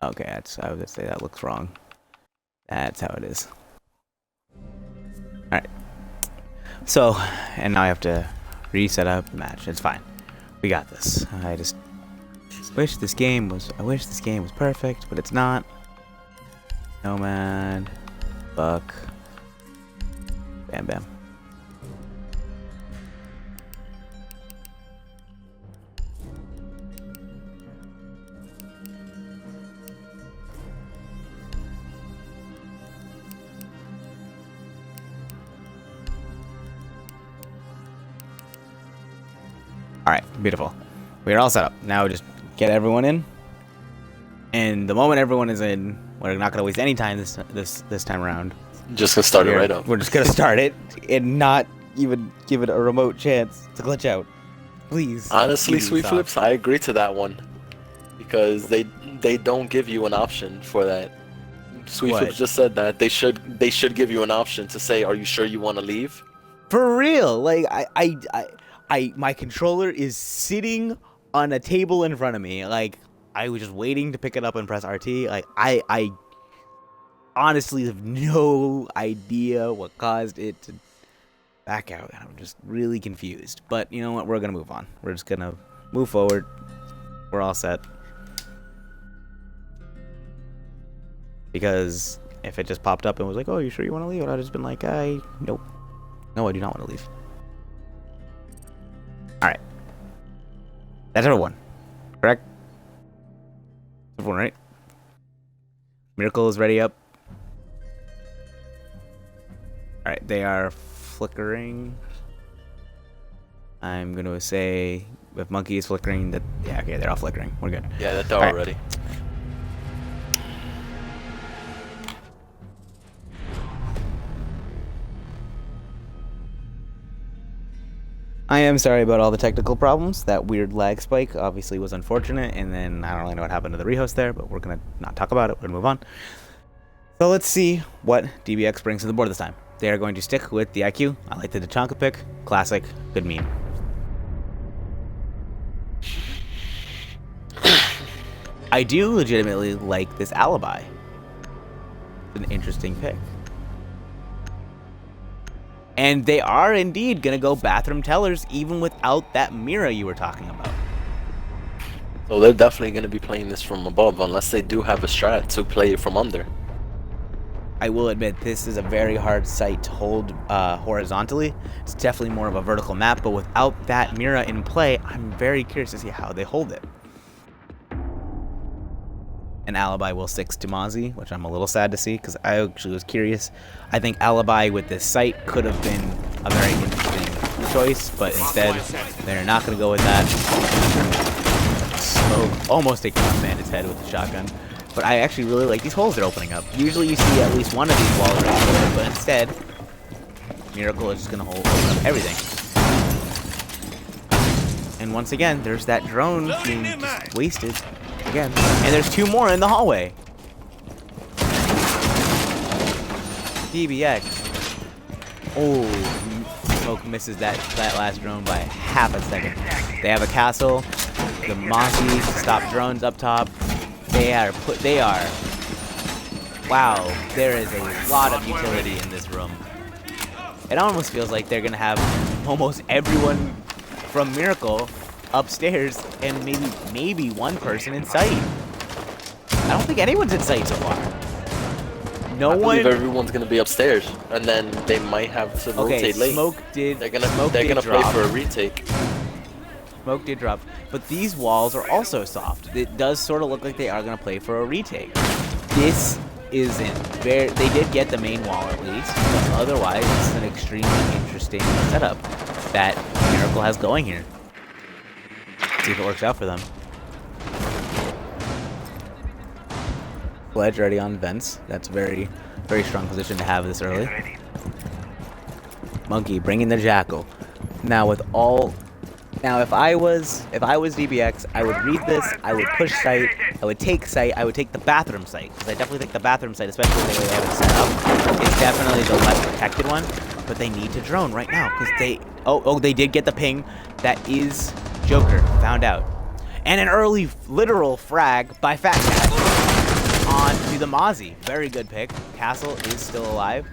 Okay, I would say that looks wrong. That's how it is. Alright. So, and now I have to reset up the match. It's fine. We got this. I wish this game was perfect, but it's not. Nomad. Buck. Bam bam. Alright, beautiful. We're all set up. Now just get everyone in. And the moment everyone is in, we're not going to waste any time this time around. Just gonna start it right up. We're just going to start it and not even give it a remote chance to glitch out. Please. Honestly, please Sweet stop. Flips, I agree to that one. Because they don't give you an option for that. Sweet What? Flips just said that they should give you an option to say, are you sure you want to leave? For real. Like, my controller is sitting on a table in front of me. Like, I was just waiting to pick it up and press RT. Like, I honestly have no idea what caused it to back out. I'm just really confused. But you know what? We're going to move on. We're just going to move forward. We're all set. Because if it just popped up and was like, oh, you sure you want to leave? I'd have just been like, nope. No, I do not want to leave. Alright. That's number 1. Correct? Number 1, right? Miracle is ready up. Alright, they are flickering. I'm going to say if Monkey is flickering, that yeah, okay, they're all flickering. We're good. Yeah, they're all ready. I am sorry about all the technical problems. That weird lag spike obviously was unfortunate, and then I don't really know what happened to the rehost there, but we're going to not talk about it. We're going to move on. So let's see what DBX brings to the board this time. They are going to stick with the IQ. I like the Tachanka pick. Classic. Good meme. I do legitimately like this alibi. It's an interesting pick. And they are indeed going to go bathroom tellers even without that mirror you were talking about. So they're definitely going to be playing this from above unless they do have a strat to play it from under. I will admit this is a very hard site to hold horizontally. It's definitely more of a vertical map, but without that mirror in play, I'm very curious to see how they hold it. An alibi will stick to Mozzie, which I'm a little sad to see because I actually was curious. I think alibi with this site could have been a very interesting choice, but instead they're not going to go with that. Smoke almost taking off Bandit's head with the shotgun. But I actually really like these holes they're opening up. Usually you see at least one of these walls right, but instead, Miracle is just going to open up everything. And once again, there's that drone being just wasted. Again. And there's 2 more in the hallway. DBX. Oh, Smoke misses that last drone by half a second. They have a castle. The Mozzie stop drones up top. They are. Wow, there is a lot of utility in this room. It almost feels like they're gonna have almost everyone from Miracle upstairs and maybe one person in sight. I don't think anyone's in sight so far. I believe everyone's gonna be upstairs, and then they might have to rotate late. They're gonna play for a retake. Smoke did drop, but these walls are also soft. It does sort of look like they are gonna play for a retake. This isn't very. They did get the main wall at least, but otherwise it's an extremely interesting setup that Miracle has going here. See if it works out for them. Sledge already on vents. That's a very, very strong position to have this early. Monkey bringing the Jackal. Now if I was DBX, I would read this. I would push site. I would take site. I would take the bathroom site because I definitely think the bathroom site, especially the way they have it set up, is definitely the less protected one. But they need to drone right now because they did get the ping. That is Joker found out, and an early literal frag by Fat Cat onto the Mozzie. Very good pick. Castle is still alive,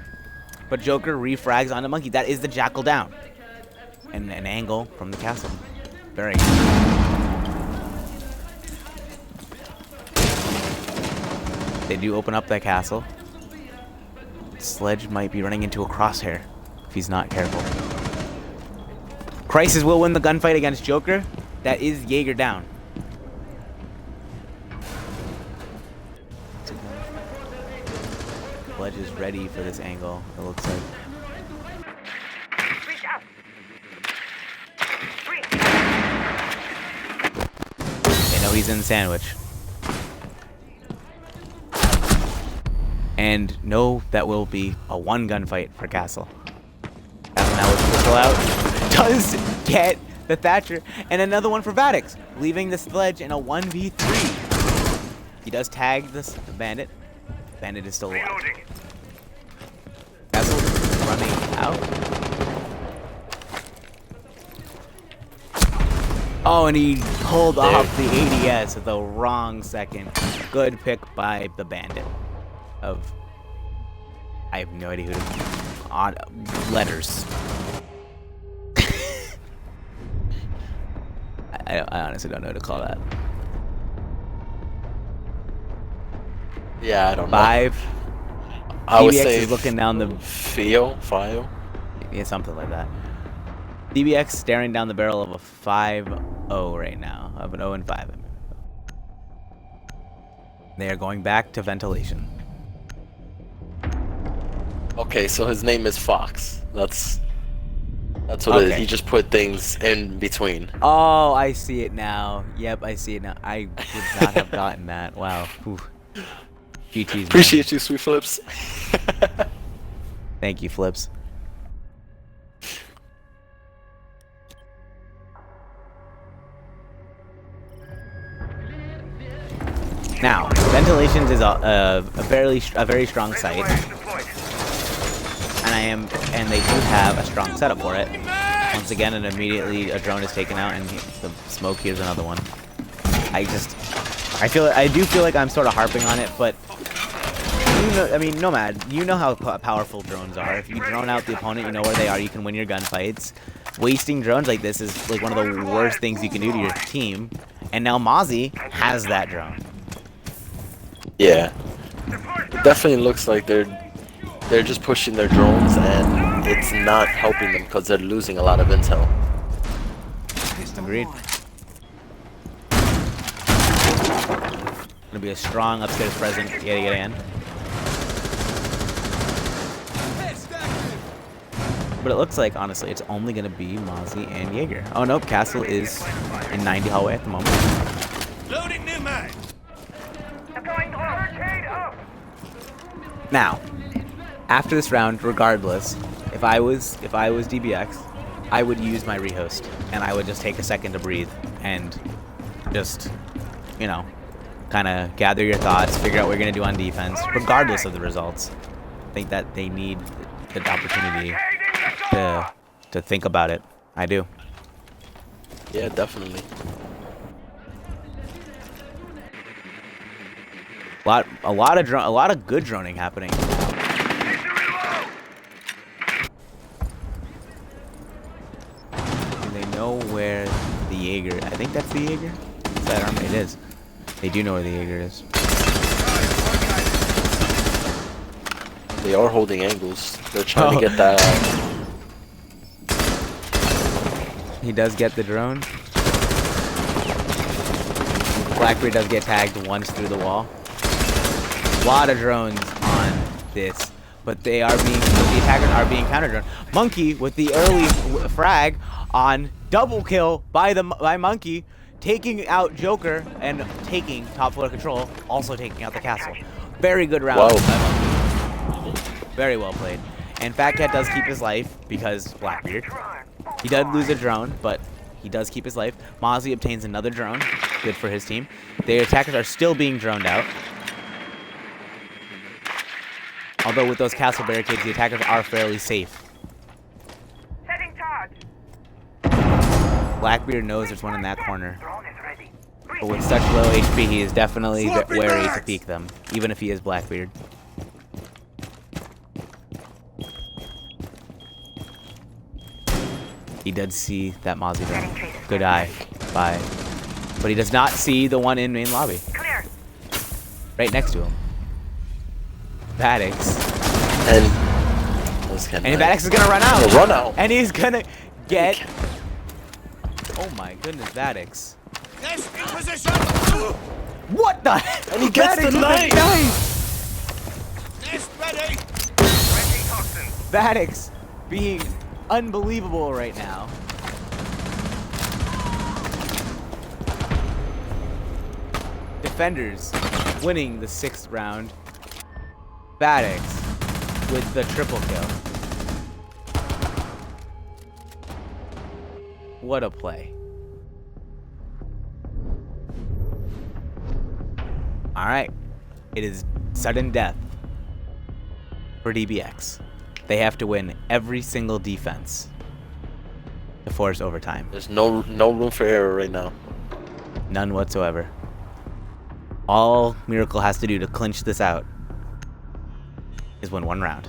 but Joker refrags onto Monkey. That is the Jackal down. And an angle from the castle. Very good. They do open up that castle. Sledge might be running into a crosshair if he's not careful. Crisis will win the gunfight against Joker. That is Jaeger down. Sledge is ready for this angle, it looks like. He's in sandwich. And no, that will be a 1 gunfight for Castle. Castle now with Crystal out. Does get the Thatcher. And another one for Vadix, leaving the Sledge in a 1v3. He does tag the Bandit. Bandit is still alive. Castle running out. Oh, and he pulled There. off the ADS at the wrong second. Good pick by the bandit. I have no idea who to... Odd letters. I honestly don't know what to call that. Yeah, I don't know. 5. I would DBX say is looking down the... Fio. Yeah, something like that. DBX staring down the barrel of a 5-0 right now. Of an 0-5. They are going back to ventilation. Okay, so his name is Fox. That's what it is. Okay. He just put things in between. Oh, I see it now. Yep, I see it now. I would not have gotten that. Wow. Whew. GT's, man. Appreciate you, Sweet Flips. Thank you, Flips. Now, ventilations is a very strong site, and they do have a strong setup for it. Once again, and immediately a drone is taken out, and the smoke here's another one. I do feel like I'm sort of harping on it, but you know, I mean, Nomad, you know how powerful drones are. If you drone out the opponent, you know where they are. You can win your gunfights. Wasting drones like this is like one of the worst things you can do to your team. And now Mozzie has that drone. Yeah, it definitely looks like they're just pushing their drones, and it's not helping them because they're losing a lot of intel. Agreed. Gonna be a strong upstairs presence yet again. But it looks like, honestly, it's only gonna be Mozzie and Jaeger. Oh nope, Castle is in 90 hallway at the moment. Loading new mag. Now, after this round, regardless, if I was DBX, I would use my rehost, and I would just take a second to breathe and just, you know, kind of gather your thoughts, figure out what you're gonna do on defense, regardless of the results. I think that they need the opportunity to think about it. I do. Yeah, definitely. A lot of good droning happening. Do they know where the Jaeger? I think that's the Jaeger. Is that arm? It is. They do know where the Jaeger is. They are holding angles. They're trying to get that out. He does get the drone. Blackbeard does get tagged once through the wall. A lot of drones on this, but the attackers are being counter droned. Monkey with the early frag on double kill by Monkey, taking out Joker and taking top floor control, also taking out the castle. Very good round by Monkey. Very well played. And Fat Cat does keep his life because Blackbeard. He did lose a drone, but he does keep his life. Mozzie obtains another drone. Good for his team. The attackers are still being droned out. Although with those castle barricades, the attackers are fairly safe. Setting charge. Blackbeard knows there's one in that corner. But with such low HP, he is definitely wary to peek them, even if he is Blackbeard. He did see that Mozzie drone. Good eye. Bye. But he does not see the one in main lobby. Clear. Right next to him. Vadix. And Vadix is gonna run out. He'll run out. And he's gonna get... Oh my goodness, Vadix. Nest in position. What the heck? And he gets the knife. Nest ready. Vadix being unbelievable right now. Defenders winning the 6th round. Vadix with the triple kill. What a play. Alright. It is sudden death for DBX. They have to win every single defense. to force overtime. There's no room for error right now. None whatsoever. All Miracle has to do to clinch this out is win one round.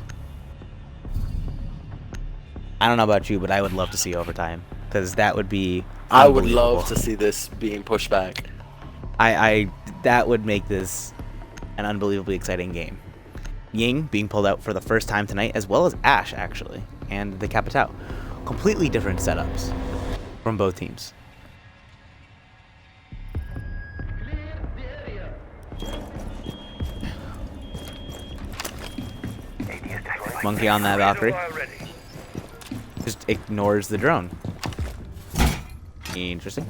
I don't know about you, but I would love to see overtime because that would be I would unbelievable. love to see this being pushed back. That would make this an unbelievably exciting game. Ying being pulled out for the first time tonight, as well as Ash actually, and the Capitao. Completely different setups from both teams. Monkey on that Valkyrie. Just ignores the drone. Interesting.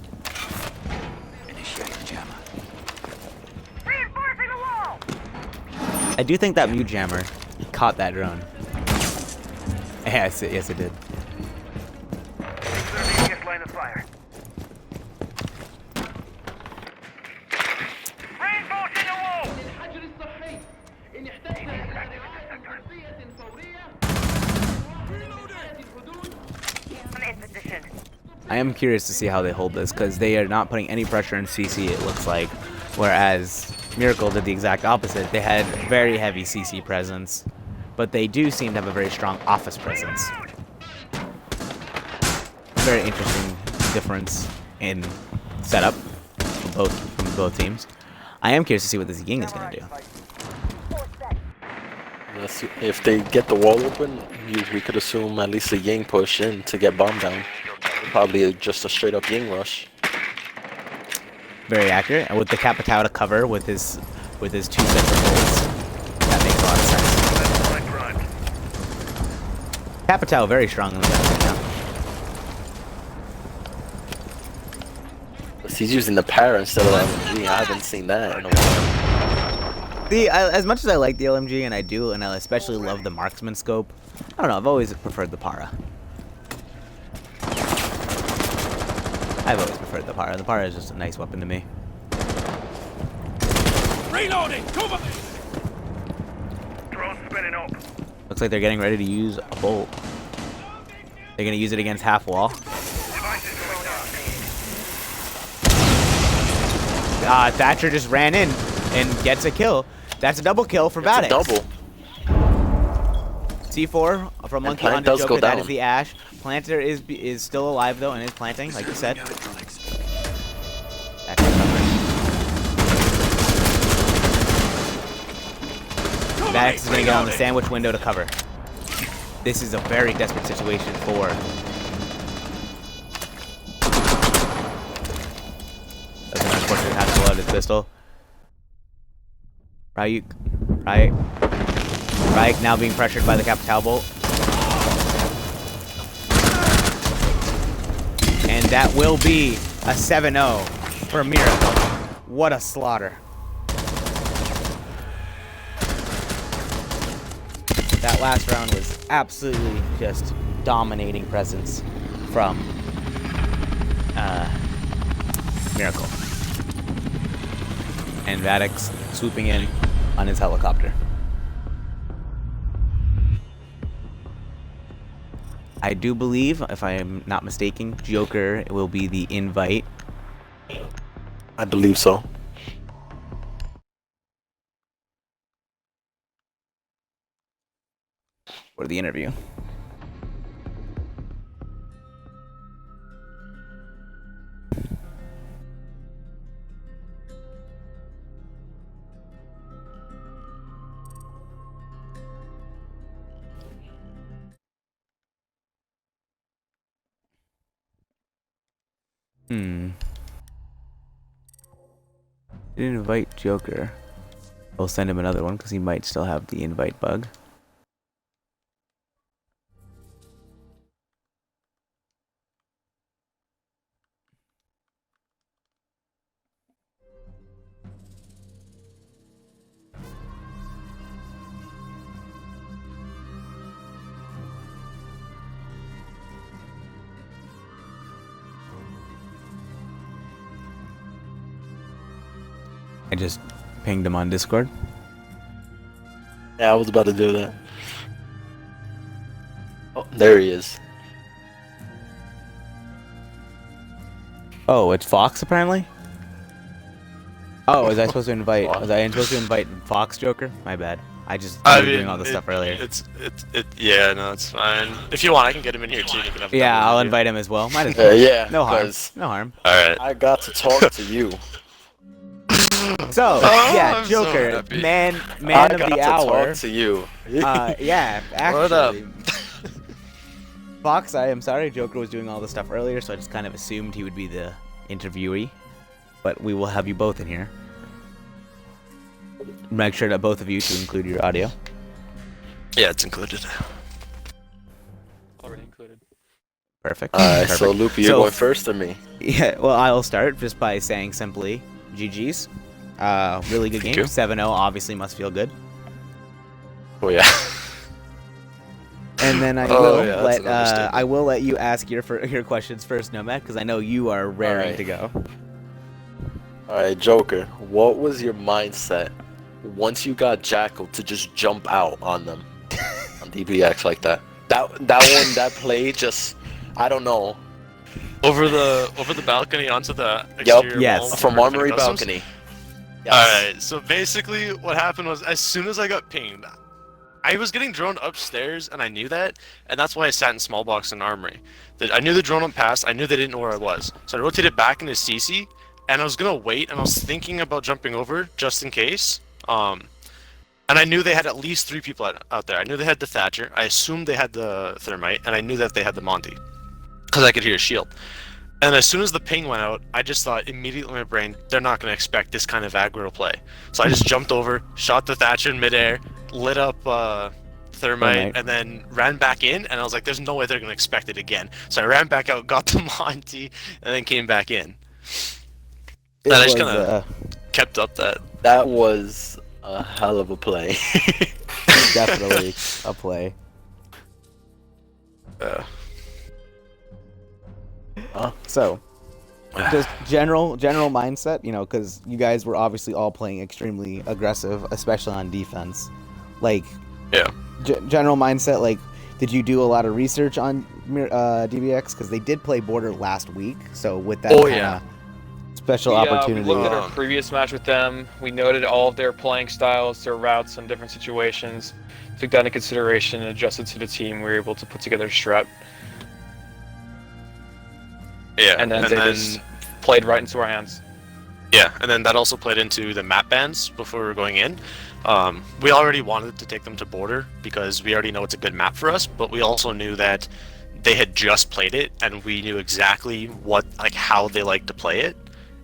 Reinforcing the wall. I do think that mute jammer caught that drone. Yes, it did. Line of fire. Reinforcing the wall. In position. I am curious to see how they hold this because they are not putting any pressure in CC, it looks like. Whereas Miracle did the exact opposite. They had very heavy CC presence, but they do seem to have a very strong office presence. Very interesting difference in setup from both teams. I am curious to see what this Ying is going to do. If they get the wall open, we could assume at least a Ying push in to get bomb down. Probably just a straight up Ying rush. Very accurate, and with the Capitao to cover with his two central bolts, that makes a lot of sense. Capitao very strong in the gun right now. He's using the para instead of the LMG. I haven't seen that in a while. As much as I like the LMG, and I do, and I especially love the marksman scope, I don't know, I've always preferred the para. I've always preferred the para. The para is just a nice weapon to me. Reloading! Cover! Drone spinning up. Looks like they're getting ready to use a bolt. They're going to use it against half wall. Devices going down. Thatcher just ran in and gets a kill. That's a double kill for That's a DBX. double. C4 from Monkey Plant onto does go Joker. That down. is the Ash. Planter is still alive though and is planting, like you said. Back to cover. DBX is going to get on the sandwich window to cover. This is a very desperate situation for... That's an unfortunate have to pull out his pistol. Ryuk now being pressured by the Capitao bolt. And that will be a 7-0 for Miracle. What a slaughter. That last round was absolutely just dominating presence from Miracle. And Vadix swooping in on his helicopter. I do believe, if I am not mistaken, Joker will be the invite. I believe so. For the interview. Didn't invite Joker. We'll send him another one because he might still have the invite bug. I just pinged him on Discord. Yeah, I was about to do that. Oh, there he is. Oh, it's Fox apparently. Oh, was I supposed to invite? Was I supposed to invite Fox Joker? My bad. I just I was mean, doing all this stuff earlier. Yeah, no, it's fine. If you want, I can get him in here too. You can have a Yeah, double I'll interview. invite him as well. Might as well. Yeah, No harm. 'cause No harm. All right. I got to talk to you. So Oh, yeah, I'm so Joker, happy. man I of got the to hour. talk to you. Yeah, actually. What up? Fox, I am sorry, Joker was doing all this stuff earlier, so I just kind of assumed he would be the interviewee. But we will have you both in here. Make sure that both of you to include your audio. Yeah, it's included. Already included. Perfect. Alright, so Perfect. Loopy, you're So- going first or me? Yeah, well, I'll start just by saying simply, GG's. Really good Thank game. you. 7-0 obviously must feel good. Oh yeah. And then I Oh, will yeah, that's let an understatement. I will let you ask your questions first, Nomad, because I know you are raring Alright. to go. Alright, Joker, what was your mindset once you got Jackal to just jump out on them on DBX like that? That play just, I don't know. Over the balcony onto the exterior Yes. wall From for Armory customs? balcony. Yes. Alright, so basically what happened was as soon as I got pinged, I was getting drone upstairs and I knew that, and that's why I sat in small box in Armory. I knew the drone went past, I knew they didn't know where I was. So I rotated back into CC, and I was gonna wait, and I was thinking about jumping over just in case. And I knew they had at least 3 people out there. I knew they had the Thatcher, I assumed they had the Thermite, and I knew that they had the Monty. Because I could hear a shield. And as soon as the ping went out, I just thought immediately in my brain, they're not going to expect this kind of aggro play. So I just jumped over, shot the Thatcher in midair, lit up Thermite, and then ran back in, and I was like, there's no way they're going to expect it again. So I ran back out, got the Monty, and then came back in. It And I just was, kind of kept up that. That was a hell of a play. definitely a play. So, just general mindset, you know, because you guys were obviously all playing extremely aggressive, especially on defense. Like, Yeah. General mindset, like, did you do a lot of research on DBX? Because they did play Border last week, so with that kinda special opportunity. We looked at our previous match with them. We noted all of their playing styles, their routes in different situations. Took that into consideration and adjusted to the team. We were able to put together a strat. Yeah. And then they just played right into our hands. Yeah, and then that also played into the map bans before we were going in. We already wanted to take them to Border because we already know it's a good map for us, but we also knew that they had just played it, and we knew exactly how they like to play it,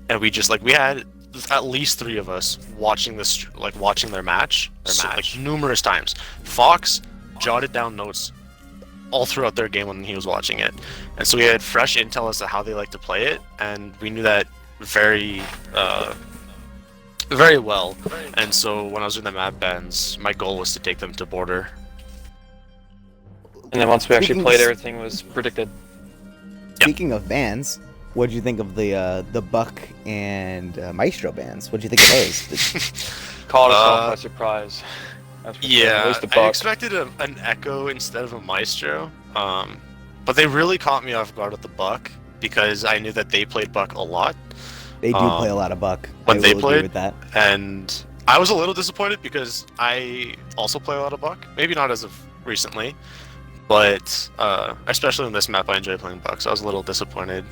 and we had at least 3 of us watching their match, like numerous times. Fox jotted down notes all throughout their game when he was watching it, and so we had fresh intel as to how they like to play it, and we knew that very well. And so when I was doing the map bans, my goal was to take them to Border. And then once we actually played, everything was predicted. Speaking of bans, what did you think of the Buck and Maestro bans? What did you think of those? Caught us off by surprise. That's for sure. At Yeah, least the I Buck. expected an Echo instead of a Maestro, but they really caught me off guard with the Buck because I knew that they played Buck a lot. They do play a lot of Buck. When I they will agree played, with that. and I was a little disappointed because I also play a lot of Buck. Maybe not as of recently, but especially in this map, I enjoy playing Buck. So I was a little disappointed,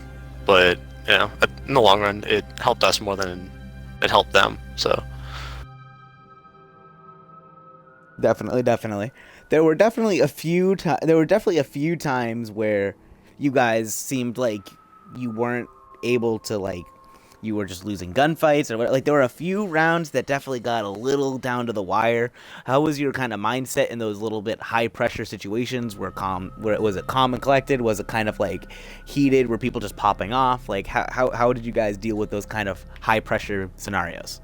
but you know, in the long run, it helped us more than it helped them. So Definitely. There were definitely a few times where you guys seemed like you weren't able to you were just losing gunfights or whatever. Like there were a few rounds that definitely got a little down to the wire. How was your kind of mindset in those little bit high pressure situations? Where was it calm and collected? Was it kind of like heated? Were people just popping off? Like how did you guys deal with those kind of high pressure scenarios?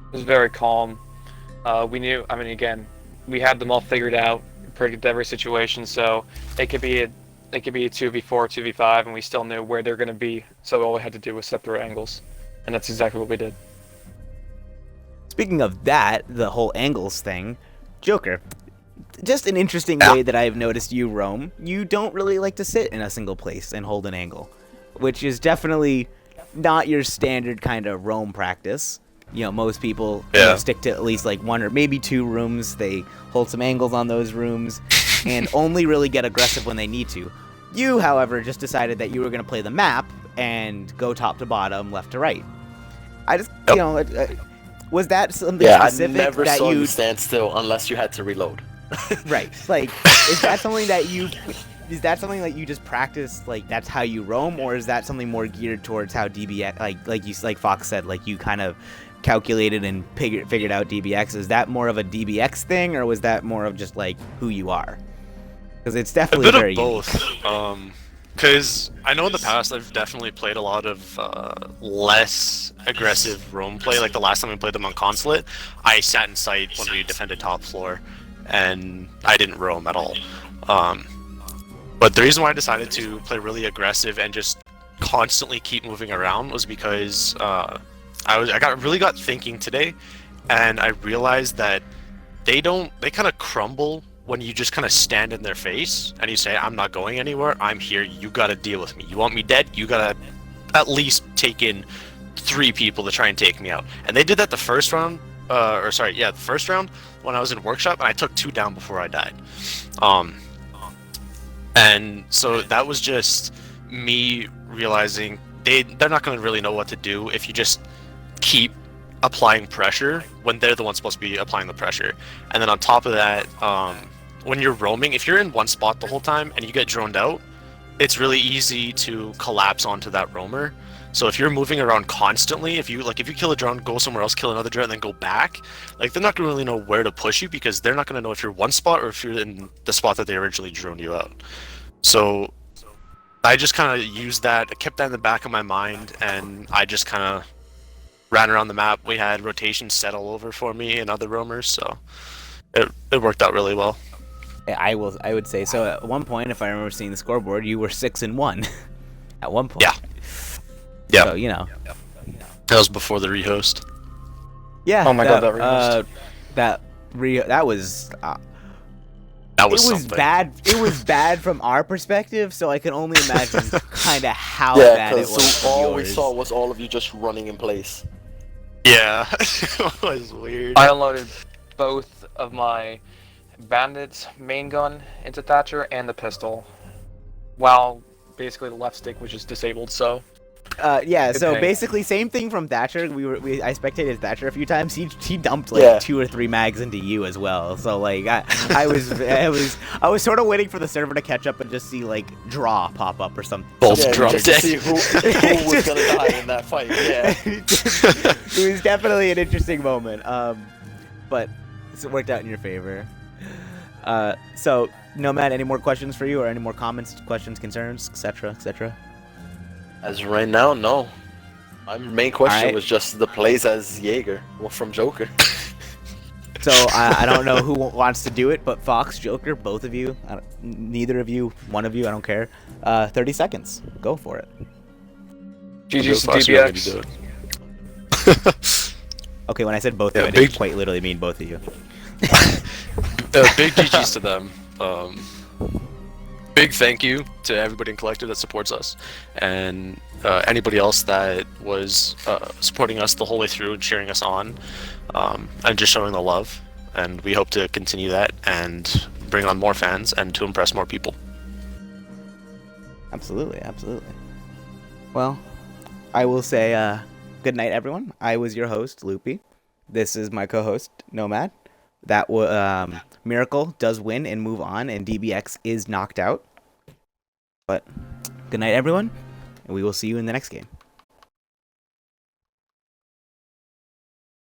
It was very calm. We knew, again, we had them all figured out, predicted every situation, so it could be a 2v4, 2v5, and we still knew where they're going to be, so all we had to do was set the right angles, and that's exactly what we did. Speaking of that, the whole angles thing, Joker, just an interesting way that I've noticed you roam. You don't really like to sit in a single place and hold an angle. which is definitely not your standard kind of roam practice. Most people stick to at least like one or maybe two rooms. They hold some angles on those rooms and only really get aggressive when they need to. You, however, just decided that you were going to play the map and go top to bottom, left to right. I just, was that something specific I never that saw you you stand still unless you had to reload. Right. Like, is that something that you just practice, like that's how you roam, or is that something more geared towards how DBX, like Fox said, like you kind of calculated and figured out DBX? Is that more of a DBX thing, or was that more of just like who you are? Because it's definitely a bit very of both. Because I know in the past I've definitely played a lot of less aggressive roam play. Like the last time we played them on Consulate, I sat in sight when we defended top floor, and I didn't roam at all. But the reason why I decided to play really aggressive and just constantly keep moving around was because I got thinking today, and I realized that they kind of crumble when you just kind of stand in their face and you say, I'm not going anywhere, I'm here, you gotta deal with me. You want me dead, you gotta at least take in 3 people to try and take me out. And they did that the first round, the first round when I was in workshop, and I took 2 down before I died. And so that was just me realizing they're not gonna really know what to do if you just keep applying pressure when they're the ones supposed to be applying the pressure. And then on top of that, when you're roaming, if you're in one spot the whole time and you get droned out, it's really easy to collapse onto that roamer. So if you're moving around constantly, if you kill a drone, go somewhere else, kill another drone, and then go back, like they're not gonna really know where to push you, because they're not gonna know if you're one spot or if you're in the spot that they originally droned you out. So I just kind of used that, I kept that in the back of my mind, and I just kind of ran around the map. We had rotations set all over for me and other roamers, so it worked out really well. I would say so. At one point, if I remember seeing the scoreboard, you were 6-1 at one point. Yeah. Yeah. So That was before the rehost. Yeah. Oh my god, that rehost. That was. That was it was something. bad. It was bad from our perspective, so I can only imagine kind of how bad it was. So all we yours. saw was all of you just running in place. Yeah, it was weird. I unloaded both of my bandits main gun into Thatcher and the pistol, while basically the left stick was just disabled. So Yeah, Good so thing. basically same thing from Thatcher. I spectated Thatcher a few times. He dumped like 2 or 3 mags into you as well. So like I was sort of waiting for the server to catch up and just see like draw pop up or something. Both Yeah, dropped just to dead. see who was gonna die in that fight. Yeah. It was definitely an interesting moment. But it worked out in your favor. So Nomad, any more questions for you, or any more comments, questions, concerns, etc., etc.? As of right now, no. My main question Alright. was just the plays as Jaeger from Joker. So I don't know who wants to do it, but Fox, Joker, both of you, neither of you, one of you, I don't care. 30 seconds. Go for it. GG's to Fox, you want me to DBX. do it? Okay, when I said both Yeah, of you, I didn't big- quite literally mean both of you. Big GG's to them. Big thank you to everybody in Collective that supports us, and anybody else that was supporting us the whole way through and cheering us on, and just showing the love. And we hope to continue that and bring on more fans and to impress more people. Absolutely, absolutely. Well, I will say good night, everyone. I was your host, Loopy. This is my co-host, Nomad. That Miracle does win and move on, and DBX is knocked out. But good night, everyone, and we will see you in the next game.